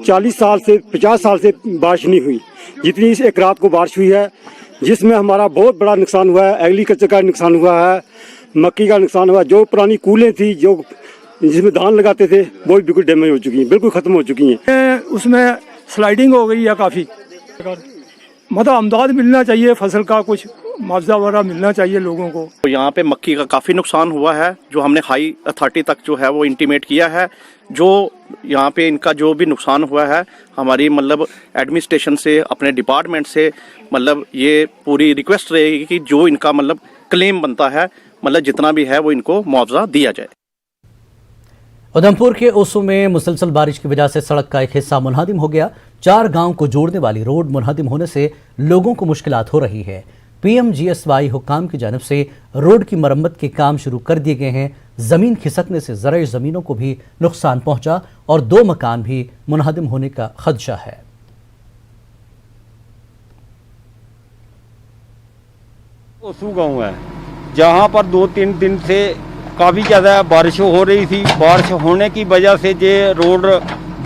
40 साल से 50 साल से बारिश नहीं हुई जितनी एक रात को बारिश हुई है, जिसमें हमारा बहुत बड़ा नुकसान हुआ है। एग्रीकल्चर का नुकसान हुआ है, मक्की का नुकसान हुआ, जो पुरानी कूलें थी जो जिसमें धान लगाते थे वो भी बिल्कुल डैमेज हो चुकी हैं, बिल्कुल ख़त्म हो चुकी हैं। उसमें स्लाइडिंग हो गई है काफ़ी, मतलब अमदाद मिलना चाहिए, फसल का कुछ मुआवजा वगैरह मिलना चाहिए लोगों को। तो यहाँ पे मक्की का काफ़ी नुकसान हुआ है, जो हमने हाई अथॉरिटी तक जो है वो इंटीमेट किया है। जो यहाँ पे इनका जो भी नुकसान हुआ है, हमारी मतलब एडमिनिस्ट्रेशन से, अपने डिपार्टमेंट से मतलब ये पूरी रिक्वेस्ट रहेगी कि जो इनका मतलब क्लेम बनता है, मतलब जितना भी है वो इनको मुआवजा दिया जाए। उधमपुर के ओसू में मुसलसल बारिश की वजह से सड़क का एक हिस्सा मुनहदिम हो गया। 4 गांव को जोड़ने वाली रोड मुनहदिम होने से लोगों को मुश्किलात हो रही है। PMGSY हुकाम की जानिब से रोड की मरम्मत के काम शुरू कर दिए गए हैं। ज़मीन खिसकने से ज़राई ज़मीनों को भी नुकसान पहुंचा और 2 मकान भी मुनहदिम होने का खदशा है। ओसू गाँव है जहाँ पर 2-3 दिन से काफ़ी ज़्यादा बारिश हो रही थी। बारिश होने की वजह से ये रोड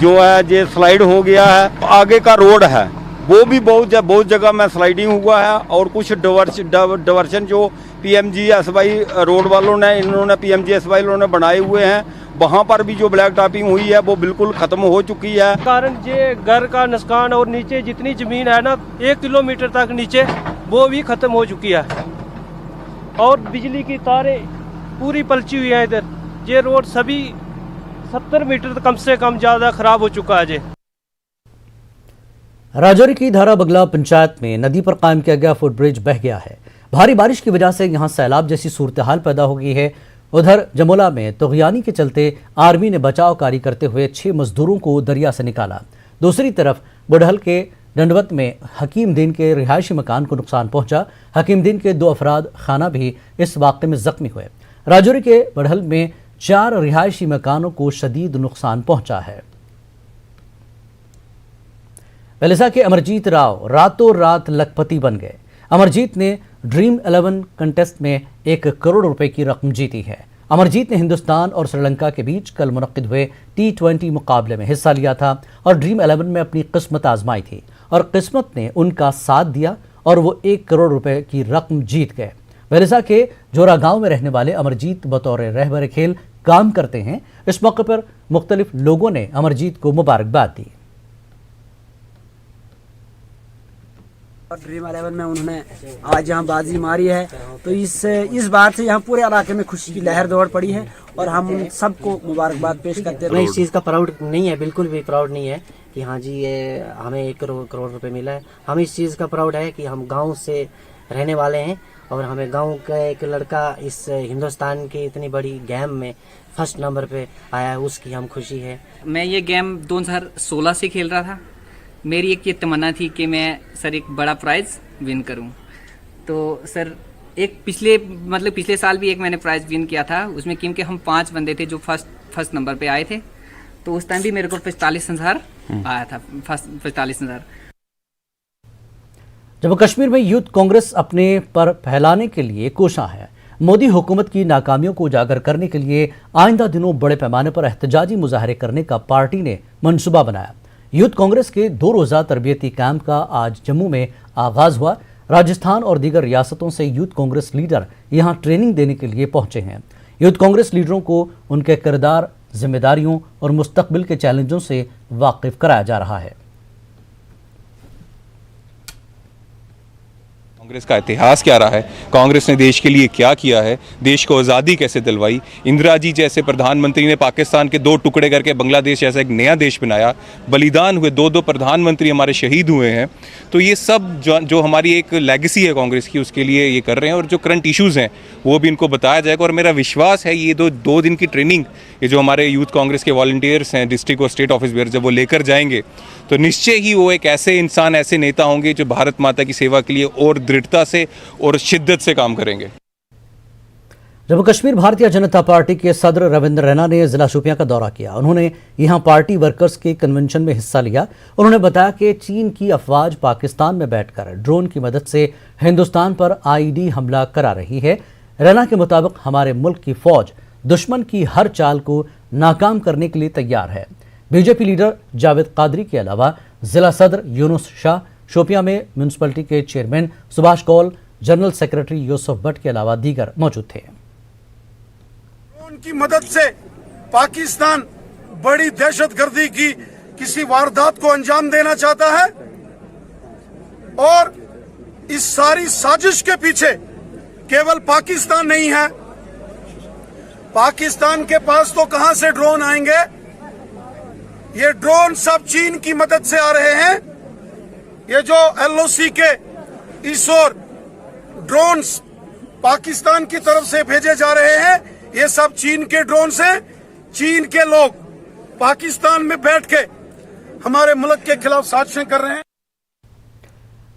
जो है ये स्लाइड हो गया है। आगे का रोड है वो भी बहुत जगह में स्लाइडिंग हुआ है, और कुछ डाइवर्शन जो PMGSY रोड वालों ने, इन्होंने PMGSY वालों ने बनाए हुए हैं, वहाँ पर भी जो ब्लैक टॉपिंग हुई है वो बिल्कुल ख़त्म हो चुकी है। कारण ये घर का नुकसान और नीचे जितनी ज़मीन है ना 1 किलोमीटर तक नीचे वो भी ख़त्म हो चुकी है, और बिजली की तारें पूरी पलची हुई है इधर। ये रोड सभी 70 मीटर कम से कम ज़्यादा ख़राब हो चुका है। राजौरी की धारा बगला पंचायत में नदी पर कायम किया गया फुटब्रिज बह गया है। भारी बारिश की वजह से यहां सैलाब जैसी सूरत हाल पैदा हो गई है। उधर जमोला में तगयानी के चलते आर्मी ने बचाव कार्य करते हुए 6 मजदूरों को दरिया से निकाला। दूसरी तरफ बुढ़हल के दंडवत में हकीम दीन के रिहायशी मकान को नुकसान पहुंचा। हकीम दीन के 2 अफराद खाना भी इस वाक़े में जख्मी हुए। राजौरी के बुढ़हल में 4 रिहायशी मकानों को शदीद नुकसान पहुंचा है। वेलिसा के अमरजीत राव रातों रात लखपति बन गए। अमरजीत ने ड्रीम 11 कंटेस्ट में 1 करोड़ रुपए की रकम जीती है। अमरजीत ने हिंदुस्तान और श्रीलंका के बीच कल मुनक्किद हुए T20 मुकाबले में हिस्सा लिया था और ड्रीम 11 में अपनी किस्मत आजमाई थी और किस्मत ने उनका साथ दिया और वो 1 करोड़ रुपए की रकम जीत गए। वेलिसा के जोरा गांव में रहने वाले अमरजीत बतौर रहबर खेल काम करते हैं। इस मौके पर मुख्तलिफ लोगों ने अमरजीत को मुबारकबाद दी। ड्रीम 11 में उन्होंने आज यहाँ बाजी मारी है, तो इस बात से यहाँ पूरे इलाके में खुशी की लहर दौड़ पड़ी है और हम उन सबको मुबारकबाद पेश करते हैं। इस चीज़ का प्राउड नहीं है, बिल्कुल भी प्राउड नहीं है कि हाँ जी ये हमें 1 करोड़ रुपए मिला है। हम इस चीज़ का प्राउड है कि हम गांव से रहने वाले हैं और हमें गांव का एक लड़का इस हिंदुस्तान की इतनी बड़ी गेम में फर्स्ट नंबर पे आया है, उसकी हम खुशी है। मैं ये गेम 2016 से खेल रहा था। मेरी एक ये तमन्ना थी कि मैं सर एक बड़ा प्राइज़ विन करूं। तो सर एक पिछले साल भी एक मैंने प्राइज़ विन किया था उसमें, क्योंकि हम 5 बंदे थे जो फर्स्ट नंबर पे आए थे, तो उस टाइम भी मेरे को 45,000 आया था, 45,000। जम्मू कश्मीर में यूथ कांग्रेस अपने पर फैलाने के लिए कोशा है। मोदी हुकूमत की नाकामियों को उजागर करने के लिए आइंदा दिनों बड़े पैमाने पर एहतजाजी मुजाहरे करने का पार्टी ने मंसूबा बनाया। यूथ कांग्रेस के 2 रोज़ा तरबियती कैंप का आज जम्मू में आगाज हुआ। राजस्थान और दीगर रियासतों से यूथ कांग्रेस लीडर यहां ट्रेनिंग देने के लिए पहुंचे हैं। यूथ कांग्रेस लीडरों को उनके किरदार, जिम्मेदारियों और मुस्तकबिल के चैलेंजों से वाकिफ कराया जा रहा है। कांग्रेस का इतिहास क्या रहा है, कांग्रेस ने देश के लिए क्या किया है, देश को आज़ादी कैसे दिलवाई, इंदिरा जी जैसे प्रधानमंत्री ने पाकिस्तान के 2 टुकड़े करके बांग्लादेश जैसा एक नया देश बनाया, बलिदान हुए, 2 प्रधानमंत्री हमारे शहीद हुए हैं। तो ये सब जो हमारी एक लेगेसी है कांग्रेस की, उसके लिए ये कर रहे हैं और जो करंट इश्यूज़ हैं वो भी इनको बताया जाएगा। और मेरा विश्वास है ये 2 दिन की ट्रेनिंग ये जो हमारे यूथ कांग्रेस के वॉलंटियर्स हैं डिस्ट्रिक्ट और स्टेट ऑफिस में जब वो लेकर जाएंगे तो निश्चय ही वो एक ऐसे इंसान, ऐसे नेता होंगे जो भारत माता की सेवा के लिए और दृढ़ता से और शिद्दत से काम करेंगे। जम्मू कश्मीर भारतीय जनता पार्टी के सदर रविंद्र रैना ने जिला शोपियां का दौरा किया। उन्होंने यहां पार्टी वर्कर्स के कन्वेंशन में हिस्सा लिया। उन्होंने बताया कि चीन की अफवाज पाकिस्तान में बैठकर ड्रोन की मदद से हिंदुस्तान पर आईडी हमला करा रही है। रैना के मुताबिक हमारे मुल्क की फौज दुश्मन की हर चाल को नाकाम करने के लिए तैयार है। बीजेपी लीडर जावेद कादरी के अलावा जिला सदर यूनुस शाह, शोपियां में म्यूनसिपलिटी के chairman Subhash Kaul, general secretary Yusuf Bhat के अलावा दीगर मौजूद थे। उनकी मदद से पाकिस्तान बड़ी दहशतगर्दी की किसी वारदात को अंजाम देना चाहता है और इस सारी साजिश के पीछे केवल पाकिस्तान नहीं है। पाकिस्तान के पास तो कहां से ड्रोन आएंगे, ये ड्रोन सब चीन की मदद से आ रहे हैं। ये जो LOC के इस ओर ड्रोन्स पाकिस्तान की तरफ से भेजे जा रहे हैं, ये सब चीन के ड्रोन से। चीन के लोग पाकिस्तान में बैठ के हमारे मुल्क के खिलाफ साजिशें कर रहे हैं।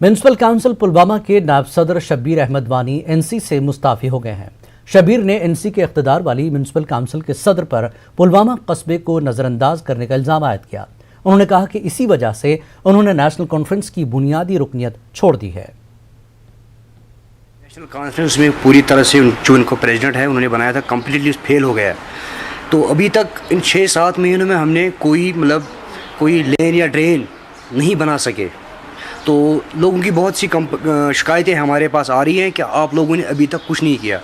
म्युनिसिपल काउंसिल पुलवामा के नायब सदर शब्बीर अहमद वानी NC से मुस्ताफी हो गए हैं। शब्बीर ने NC के इख्तिदार वाली म्युनिसिपल काउंसिल के सदर पर पुलवामा कस्बे को नजरअंदाज करने का इल्जाम आयद किया। उन्होंने कहा कि इसी वजह से उन्होंने नेशनल कॉन्फ्रेंस की बुनियादी रुकनियत छोड़ दी है। नेशनल कॉन्फ्रेंस में पूरी तरह से जो इनको प्रेसिडेंट है उन्होंने बनाया था, कम्प्लीटली फेल हो गया। तो अभी तक इन 6-7 महीनों में हमने कोई लेन या ड्रेन नहीं बना सके। तो लोगों की बहुत सी शिकायतें हमारे पास आ रही हैं कि आप लोगों ने अभी तक कुछ नहीं किया।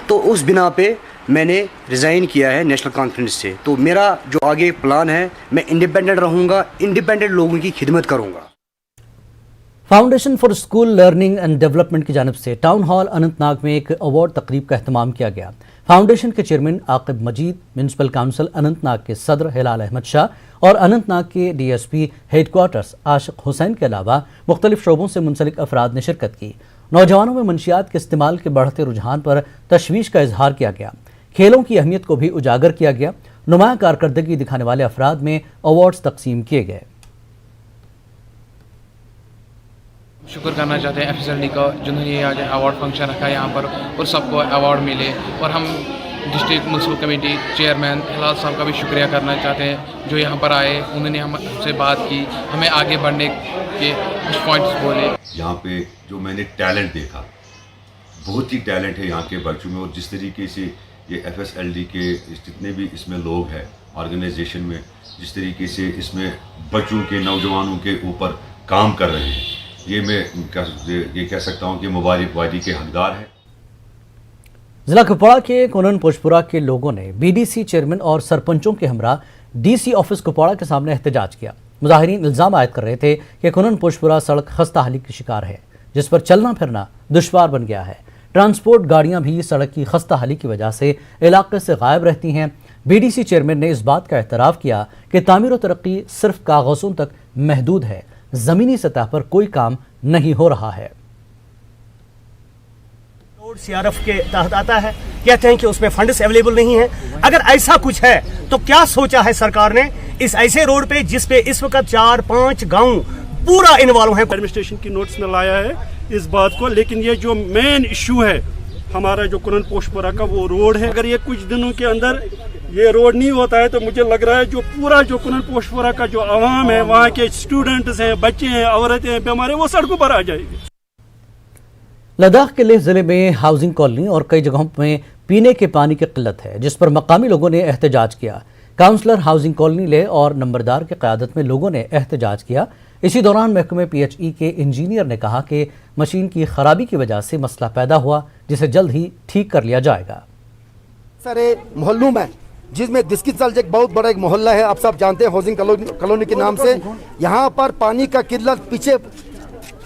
तो उस बिना पे मैंने रिज़ाइन किया है नेशनल कॉन्फ्रेंस से। तो मेरा जो आगे प्लान है, मैं इंडिपेंडेंट रहूँगा, इंडिपेंडेंट लोगों की खिदमत करूँगा। Foundation for school learning and development की जानिब से टाउन हॉल अनंतनाग में एक अवार्ड तकरीब का अहतमाम किया गया। फाउंडेशन के चेयरमैन आकिब मजीद, म्यूनसिपल काउंसिल अनंतनाग के सदर हिलाल अहमद शाह और अनंतनाग के DSP हेडक्वार्टर्स आशिक हुसैन के अलावा मुख्तलिफ शोबों से मुंसलिक अफराद ने शिरकत की। नौजवानों में मंशियात के इस्तेमाल के बढ़ते रुझान पर तशवीश का इजहार किया गया। खेलों की अहमियत को भी उजागर किया गया। नुमाया कारकर्दगी दिखाने वाले अफराद में अवार्ड्स तकसीम किए गए। शुक्र करना चाहते हैं FSLD का, जिन्होंने आज अवार्ड फंक्शन रखा यहाँ पर और सबको अवार्ड मिले। और हम डिस्ट्रिक्ट म्यूनसिपल कमेटी चेयरमैन हिलाल साहब का भी शुक्रिया करना चाहते हैं जो यहाँ पर आए, उन्होंने हमसे बात की, हमें आगे बढ़ने के कुछ पॉइंट्स बोले। यहाँ पे जो मैंने टैलेंट देखा, बहुत ही टैलेंट है यहाँ के बच्चों में। और जिस तरीके से ये FSLD के जितने भी इसमें लोग हैं ऑर्गेनाइजेशन में, जिस तरीके से इसमें बच्चों के नौजवानों के ऊपर काम कर रहे हैं, ये मैं ये कह सकता हूँ कि मुबारकबादी के हकदार हैं। जिला कुपवाड़ा के कोनन पोशपुरा के लोगों ने BDC चेयरमैन और सरपंचों के हमरा DC ऑफिस कुपवाड़ा के सामने एहतजाज किया। मुजाहिरीन इल्ज़ाम आयद कर रहे थे कि कोनन पोशपुरा सड़क खस्ता हाली की शिकार है, जिस पर चलना फिरना दुश्वार बन गया है। ट्रांसपोर्ट गाड़ियां भी सड़क की खस्ता हाली की वजह से इलाके से गायब रहती हैं। BDC चेयरमैन ने इस बात का एतराफ़ किया कि तामीर और तरक्की सिर्फ कागज़ों तक महदूद है, ज़मीनी सतह पर कोई काम नहीं हो रहा है। CRF के तहत आता है, कहते हैं कि उसमें फंड्स अवेलेबल नहीं है। अगर ऐसा कुछ है तो क्या सोचा है सरकार ने इस ऐसे रोड पे जिस पे इस वक्त 4-5 गांव पूरा इन्वॉल्व है। एडमिनिस्ट्रेशन की नोट्स में लाया है इस बात को, लेकिन ये जो मेन इशू है हमारा जो कोनन पोशपुरा का वो रोड है। अगर ये कुछ दिनों के अंदर ये रोड नहीं होता है तो मुझे लग रहा है जो पूरा जो कोनन पोशपुरा का जो आवाम है, वहाँ के स्टूडेंट्स हैं, बच्चे हैं, औरतें हैं, बीमार हैं, वो सड़कों पर आ जाएगी। लद्दाख के लेह जिले में हाउसिंग कॉलोनी और कई जगहों में पीने के पानी की किल्लत है, जिस पर मकामी लोगों ने एहतजाज किया। काउंसलर हाउसिंग कॉलोनी लेह और नंबरदार की क़यादत में लोगों ने एहतजाज किया। इसी दौरान महकमे PHE के इंजीनियर ने कहा कि मशीन की खराबी की वजह से मसला पैदा हुआ, जिसे जल्द ही ठीक कर लिया जाएगा। सारे मोहल्लों में जिसमें दिस्कितल एक बहुत बड़ा एक मोहल्ला है, आप सब जानते हैं हाउसिंग कॉलोनी के नाम से। यहाँ पर पानी का किल्लत पीछे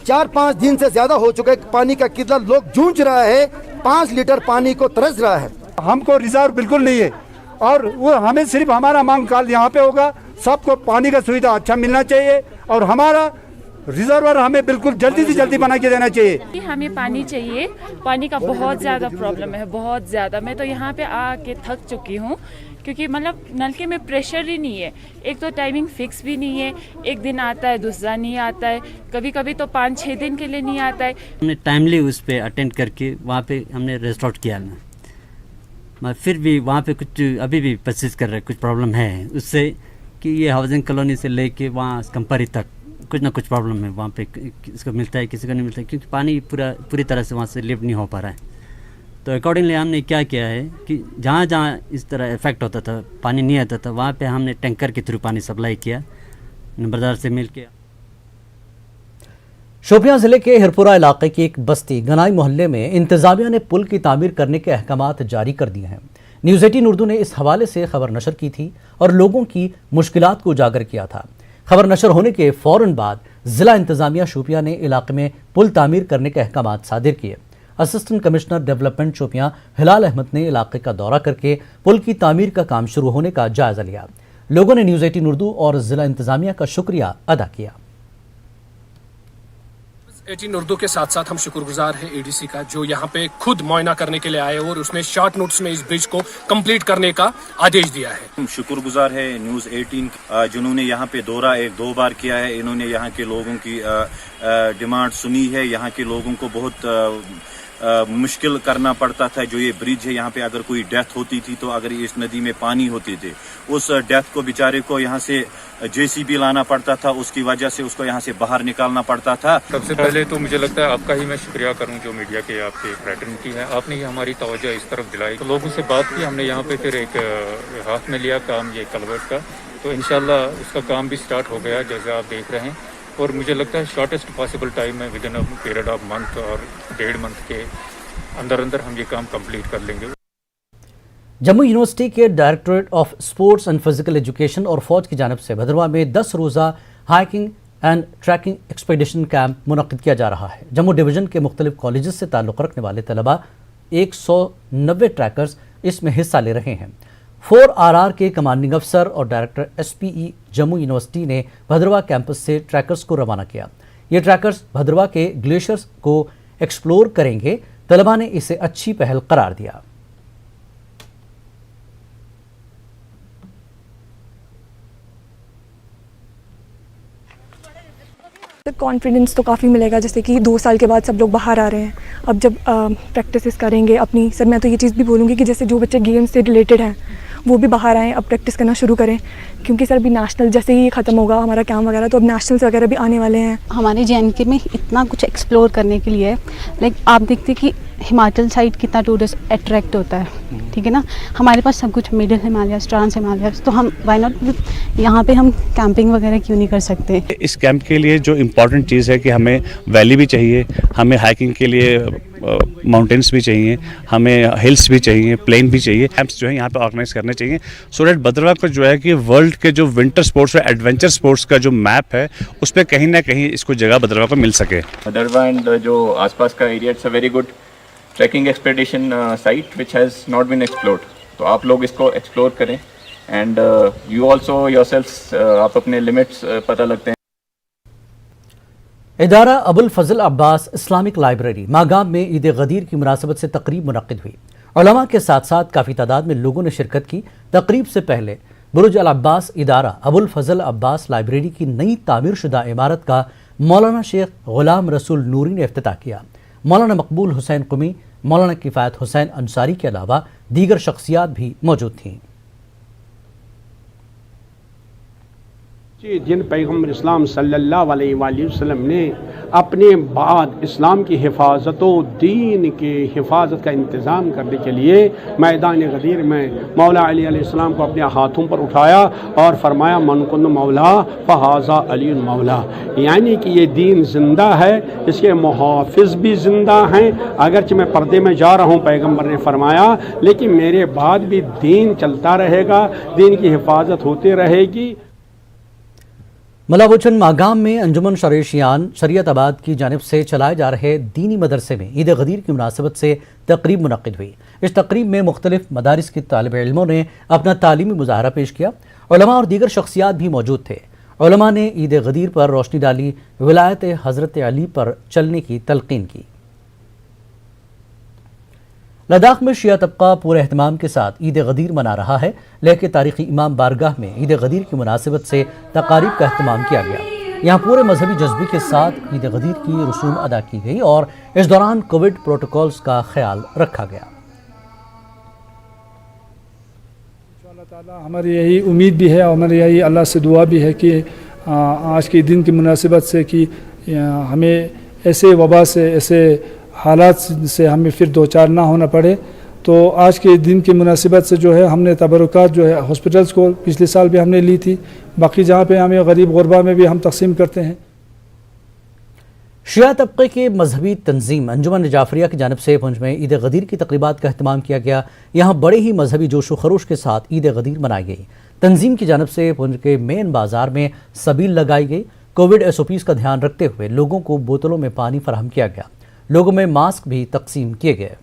4-5 दिन से ज्यादा हो चुका है। पानी का किल्लत लोग जूझ रहा है, 5 लीटर पानी को तरस रहा है। हमको रिजर्व बिल्कुल नहीं है और वो हमें सिर्फ हमारा मांग काल यहाँ पे होगा। सबको पानी का सुविधा अच्छा मिलना चाहिए और हमारा रिजर्वर हमें बिल्कुल जल्दी से जल्दी बना के देना चाहिए। हमें पानी चाहिए, पानी का बहुत ज़्यादा प्रॉब्लम है, बहुत ज़्यादा। मैं तो यहाँ पे आके थक चुकी हूँ क्योंकि मतलब नलके में प्रेशर ही नहीं है। एक तो टाइमिंग फिक्स भी नहीं है, एक दिन आता है दूसरा नहीं आता है, कभी कभी तो 5-6 दिन के लिए नहीं आता है। हमने टाइमली उस पर अटेंड करके वहाँ पे हमने रेस्टोरेंट किया ना, मगर फिर भी वहाँ पे कुछ अभी भी परसिस्ट कर रहा है, कुछ प्रॉब्लम है उससे कि ये हाउसिंग कॉलोनी से लेके वहाँ कंपरी तक कुछ ना कुछ प्रॉब्लम है। वहाँ पे किसी को मिलता है, किसी को नहीं मिलता है, क्योंकि पानी पूरी तरह से वहाँ से लिफ्ट नहीं हो पा रहा है। तो अकॉर्डिंगली हमने क्या किया है कि जहाँ जहाँ इस तरह इफेक्ट होता था, पानी नहीं आता था, वहाँ पे हमने टैंकर के थ्रू पानी सप्लाई किया नंबरदार से मिल के। शोपियां जिले के हिरपुरा इलाके की एक बस्ती गनाई मोहल्ले में इंतजामिया ने पुल की तामीर करने के अहकामात जारी कर दिए हैं। न्यूज़ 18 उर्दू ने इस हवाले से खबर नशर की थी और लोगों की मुश्किलात को उजागर किया था। खबर नशर होने के फौरन बाद जिला इंतजामिया शोपियां ने इलाके में पुल तामीर करने के अहकामात सादिर किए। असिस्टेंट कमिश्नर डेवलपमेंट शोपियां हिलाल अहमद ने इलाके का दौरा करके पुल की तामीर का काम शुरू होने का जायजा लिया। लोगों ने न्यूज़ 18 उर्दू और जिला इंतजामिया का शुक्रिया अदा किया। 18 उर्दू के साथ साथ हम शुक्रगुजार हैं ADC का, जो यहाँ पे खुद मुआयना करने के लिए आए और उसने शॉर्ट नोट्स में इस ब्रिज को कंप्लीट करने का आदेश दिया है। हम शुक्रगुजार है न्यूज़ 18 जिन्होंने यहाँ पे दौरा 1-2 बार किया है। इन्होंने यहाँ के लोगों की डिमांड सुनी है। यहाँ के लोगों को बहुत मुश्किल करना पड़ता था। जो ये ब्रिज है यहाँ पे अगर कोई डेथ होती थी तो अगर इस नदी में पानी होते थे, उस डेथ को बेचारे को यहाँ से JCB लाना पड़ता था, उसकी वजह से उसको यहाँ से बाहर निकालना पड़ता था। सबसे पहले तो मुझे लगता है आपका ही मैं शुक्रिया करूं, जो मीडिया के आपके फ्रेटर्निटी है, आपने ही हमारी तवज्जो इस तरफ दिलाई। तो लोगों से बात की हमने, यहाँ पे फिर एक हाथ में लिया काम ये कल्वर्ट का, तो इंशाल्लाह उसका काम भी स्टार्ट हो गया जैसे आप देख रहे हैं। और मुझे लगता है शॉर्टेस्ट पॉसिबल टाइम में with in a period of month और 1.5 मंथ के अंदर अंदर हम ये काम कंप्लीट कर लेंगे। जम्मू यूनिवर्सिटी के directorate of sports and physical education और फौज की जानिब से भद्रवा में 10 रोज़ा hiking and trekking expedition camp मुनक्किद किया जा रहा है। जम्मू डिवीज़न के मुख्तलिफ कॉलेज से ताल्लुक़ रखने वाले तलबा 190 ट्रैकर्स इसमें हिस्सा ले रहे हैं। 4RR के कमांडिंग अफसर और डायरेक्टर SPE जम्मू यूनिवर्सिटी ने भद्रवाह कैंपस से ट्रैकर्स को रवाना किया। ये ट्रैकर्स भद्रवाह के ग्लेशियर्स को एक्सप्लोर करेंगे। तलबा ने इसे अच्छी पहल करार दिया। कॉन्फिडेंस तो काफ़ी मिलेगा, जैसे कि 2 साल के बाद सब लोग बाहर आ रहे हैं। अब जब प्रैक्टिस करेंगे अपनी, सर मैं तो ये चीज़ भी बोलूँगी कि जैसे जो बच्चे गेम से रिलेटेड हैं वो भी बाहर आएँ, अब प्रैक्टिस करना शुरू करें, क्योंकि सर अभी नेशनल जैसे ही ख़त्म होगा हमारा कैंप वगैरह, तो अब नेशनल्स वगैरह भी आने वाले हैं। हमारे JNK में इतना कुछ एक्सप्लोर करने के लिए है। लाइक आप देखते कि हिमाचल साइड कितना टूरिस्ट अट्रैक्ट होता है, ठीक है ना। हमारे पास सब कुछ मिडिल हिमालयस, ट्रांस हिमालयस, तो हम वाई नॉट यहाँ पे हम कैंपिंग वगैरह क्यों नहीं कर सकते। इस कैंप के लिए जो इम्पोर्टेंट चीज़ है कि हमें वैली भी चाहिए, हमें हाइकिंग के लिए माउंटेन्स भी चाहिए, हमें हिल्स भी चाहिए, प्लेन भी चाहिए। कैंप्स जो है यहाँ पे ऑर्गेनाइज करने चाहिए सो दैट भद्रवाह को जो है कि वर्ल्ड के जो विंटर स्पोर्ट्स और एडवेंचर स्पोर्ट्स का जो मैप है उस पर कहीं ना कहीं इसको जगह भद्रवाह को मिल सके। भद्रवाह एंड जो आसपास का area, it's a very good trekking expedition site which has not been explored. तो आप लोग इसको एक्सप्लोर करें एंड यू ऑल्सो योरसेल्फ्स, आप अपने लिमिट्स पता लगते हैं। इदारा अबुल फजल अब्बास इस्लामिक लाइब्रेरी मागाम में ईद गदीर की मुनासबत से तकरीब मुनक्किद हुई। उलमा के साथ साथ काफ़ी तादाद में लोगों ने शिरकत की। तकरीब से पहले बुरुज अल अब्बास इदारा अबुल फजल अब्बास लाइब्रेरी की नई तामीर शुदा इमारत का मौलाना शेख गुलाम रसूल नूरी ने इफ्तिताह किया। मौलाना मकबूल हुसैन कुमी, मौलाना किफ़ायत हुसैन अंसारी के अलावा दीगर शख्सियात भी मौजूद थीं। जिन पैगम्बर इस्लाम सल्लल्लाहु अलैहि वसल्लम ने अपने बाद इस्लाम की हिफाजत व दीन की हिफाजत का इंतज़ाम करने के लिए मैदान गदीर में मौला अली अलैहिस्सलाम को अपने हाथों पर उठाया और फरमाया मन कुन मौला फ़हाज़ा अली मौला, यानी कि ये दीन ज़िंदा है, इसके मुहाफ़िज़ भी ज़िंदा हैं। अगरचे मैं पर्दे में जा रहा हूँ, पैगम्बर ने फरमाया, लेकिन मेरे बाद भी दीन चलता रहेगा, दीन की हिफाजत होती रहेगी। मलाबुचन मागाम में अंजुमन शरीशियान शरीयताबाद की जानिब से चलाए जा रहे दीनी मदरसे में ईद गदीर की मुनासबत से तकरीब मुनक्किद हुई। इस तकरीब में मुख्तलिफ मदारिस के तालिब इल्मों ने अपना तालीमी मुजाहरा पेश किया। उलमा और दीगर शख्सियात भी मौजूद थे। उलमा ने ईद गदीर पर रोशनी डाली, विलायत हज़रत अली पर चलने की तलकीन की। लद्दाख में शिया तबका पूरे एहतमाम के साथ ईद गदीर मना रहा है। लेह के तारीखी इमाम बारगाह में ईद गदीर की मुनासिबत से तकारीब का एहतमाम किया गया। यहाँ पूरे मजहबी जज्बे के साथ ईद गदीर की रसूम अदा की गई और इस दौरान कोविड प्रोटोकॉल्स का ख्याल रखा गया। हमारी यही उम्मीद भी है और हमारी यही अल्लाह से दुआ भी है कि आज के दिन की मुनासिबत से कि हमें ऐसे वबा से, ऐसे हालात से हमें फिर दो चार ना होना पड़े। तो आज के दिन की मुनासिबत से जो है हमने तबरुकात जो है हॉस्पिटल्स को पिछले साल भी हमने ली थी, बाकी जहाँ पे हमें गरीब गुरबा में भी हम तकसीम करते हैं। शिया तबके के मजहबी तंजीम अंजुमन जाफरिया की जानिब से पुंछ में ईद गदीर की तकरीबात का अहतमाम किया गया। यहाँ बड़े ही मजहबी जोशो खरोश के साथ ईद गदीर मनाई गई। तंजीम की जानिब से पुंछ के मेन बाजार में सबील लगाई गई। कोविड SOPs का ध्यान रखते हुए लोगों को बोतलों में पानी फराहम किया गया। लोगों में मास्क भी तकसीम किए गए।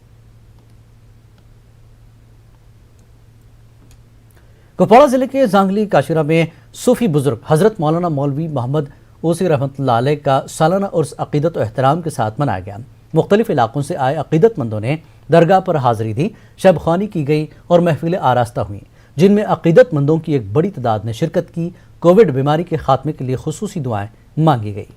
कुपवाड़ा जिले के जांगली काशिरा में सूफी बुजुर्ग हजरत मौलाना मौलवी मोहम्मद ओसी रहमतुल्लाह अलैह का सालाना उर्स अकीदत और एहतराम के साथ मनाया गया। मुख्तलिफ इलाकों से आए अकीदतमंदों ने दरगाह पर हाजिरी दी, शब ख्वानी की गई और महफिलें आरास्ता हुई, जिनमें अकीदतमंदों की एक बड़ी तादाद ने शिरकत की। कोविड बीमारी के खात्मे के लिए खुसूसी दुआएं मांगी गई।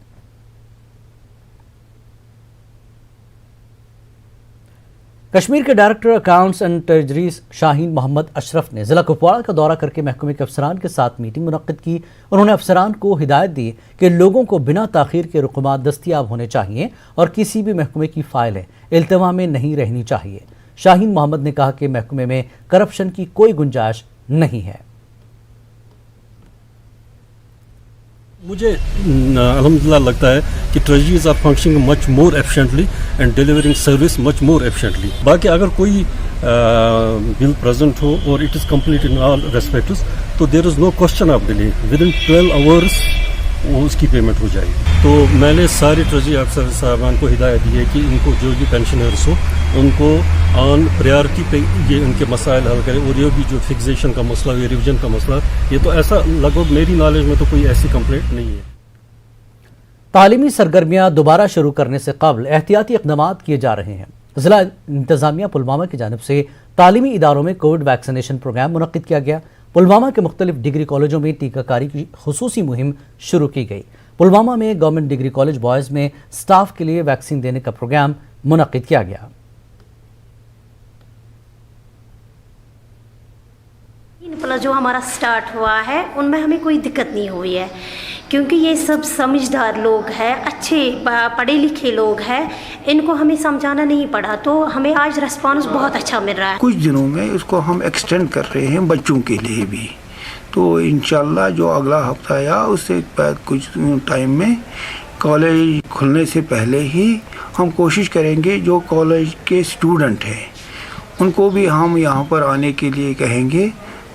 कश्मीर के director accounts and treasuries Shaheen Mohammad Ashraf ने जिला कुपवाड़ा का दौरा करके महकमे के अफसरान के साथ मीटिंग मुनक्किद की। उन्होंने अफसरान को हिदायत दी कि लोगों को बिना ताखीर के रुकमात दस्तियाब होने चाहिए और किसी भी महकमे की फाइलें इल्तिमा में नहीं रहनी चाहिए। शाहीन मोहम्मद ने कहा कि महकमे में करप्शन की कोई गुंजाइश नहीं है। मुझे अल्हम्दुलिल्लाह लगता है कि treasuries are functioning much more efficiently and delivering service much more efficiently. बाकी अगर कोई बिल प्रेजेंट हो और it is complete in all respects तो there is no question of delay. Within 12 hours वो उसकी पेमेंट हो जाएगी। तो मैंने सारे ट्रेजरी अफसर साहबान को हिदायत दी है कि इनको जो भी पेंशनर्स हो उनको ऑन प्रायोरिटी पे ये उनके मसाइल हल करें। और ये भी जो फिक्सेशन का मसला, ये रिविजन का मसला, ये तो ऐसा लगभग मेरी नॉलेज में तो कोई ऐसी कंप्लेंट नहीं है। तालीमी सरगर्मियां दोबारा शुरू करने से कबल एहतियाती इक़दाम किए जा रहे हैं। ज़िला इंतज़ामिया पुलवामा की जानिब से तालीमी इदारों में कोविड वैक्सीनेशन प्रोग्राम मुनक़्क़िद किया गया। पुलवामा के मुख्तलिफ डिग्री कॉलेजों में टीकाकारी की खुसूसी मुहिम शुरू की गई। पुलवामा में गवर्नमेंट डिग्री कॉलेज बॉयज़ में स्टाफ के लिए वैक्सीन देने का प्रोग्राम मुनक़्क़िद किया गया। प्लस जो हमारा स्टार्ट हुआ है उनमें हमें कोई दिक्कत नहीं हुई है, क्योंकि ये सब समझदार लोग हैं, अच्छे पढ़े लिखे लोग हैं, इनको हमें समझाना नहीं पड़ा, तो हमें आज रिस्पांस बहुत अच्छा मिल रहा है। कुछ दिनों में इसको हम एक्सटेंड कर रहे हैं बच्चों के लिए भी, तो इंशाल्लाह जो अगला हफ्ता या उससे बाद कुछ टाइम में कॉलेज खुलने से पहले ही हम कोशिश करेंगे जो कॉलेज के स्टूडेंट हैं उनको भी हम यहाँ पर आने के लिए कहेंगे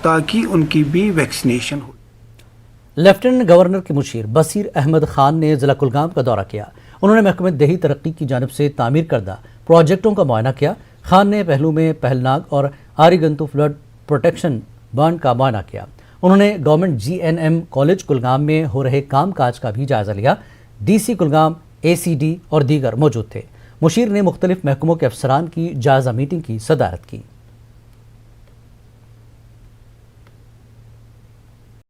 ताकि उनकी भी वैक्सीनेशन हो। लेफ्टिनेंट गवर्नर के मुशीर बसीर अहमद खान ने ज़िला कुलगाम का दौरा किया। उन्होंने महकमे दही तरक्की की जानिब से तामीर करदा प्रोजेक्टों का मुआयना किया। खान ने पहलू में पहलनाग और आरीगंतु फ्लड प्रोटेक्शन बर्न का मुआयना किया। उन्होंने गवर्नमेंट GNM कॉलेज कुलगाम में हो रहे काम काज का भी जायजा लिया। DC कुलगाम, ACD और दीगर मौजूद थे। मुशीर ने मुख्तलिफ महकमों के अफसरान की जायजा मीटिंग की सदारत की।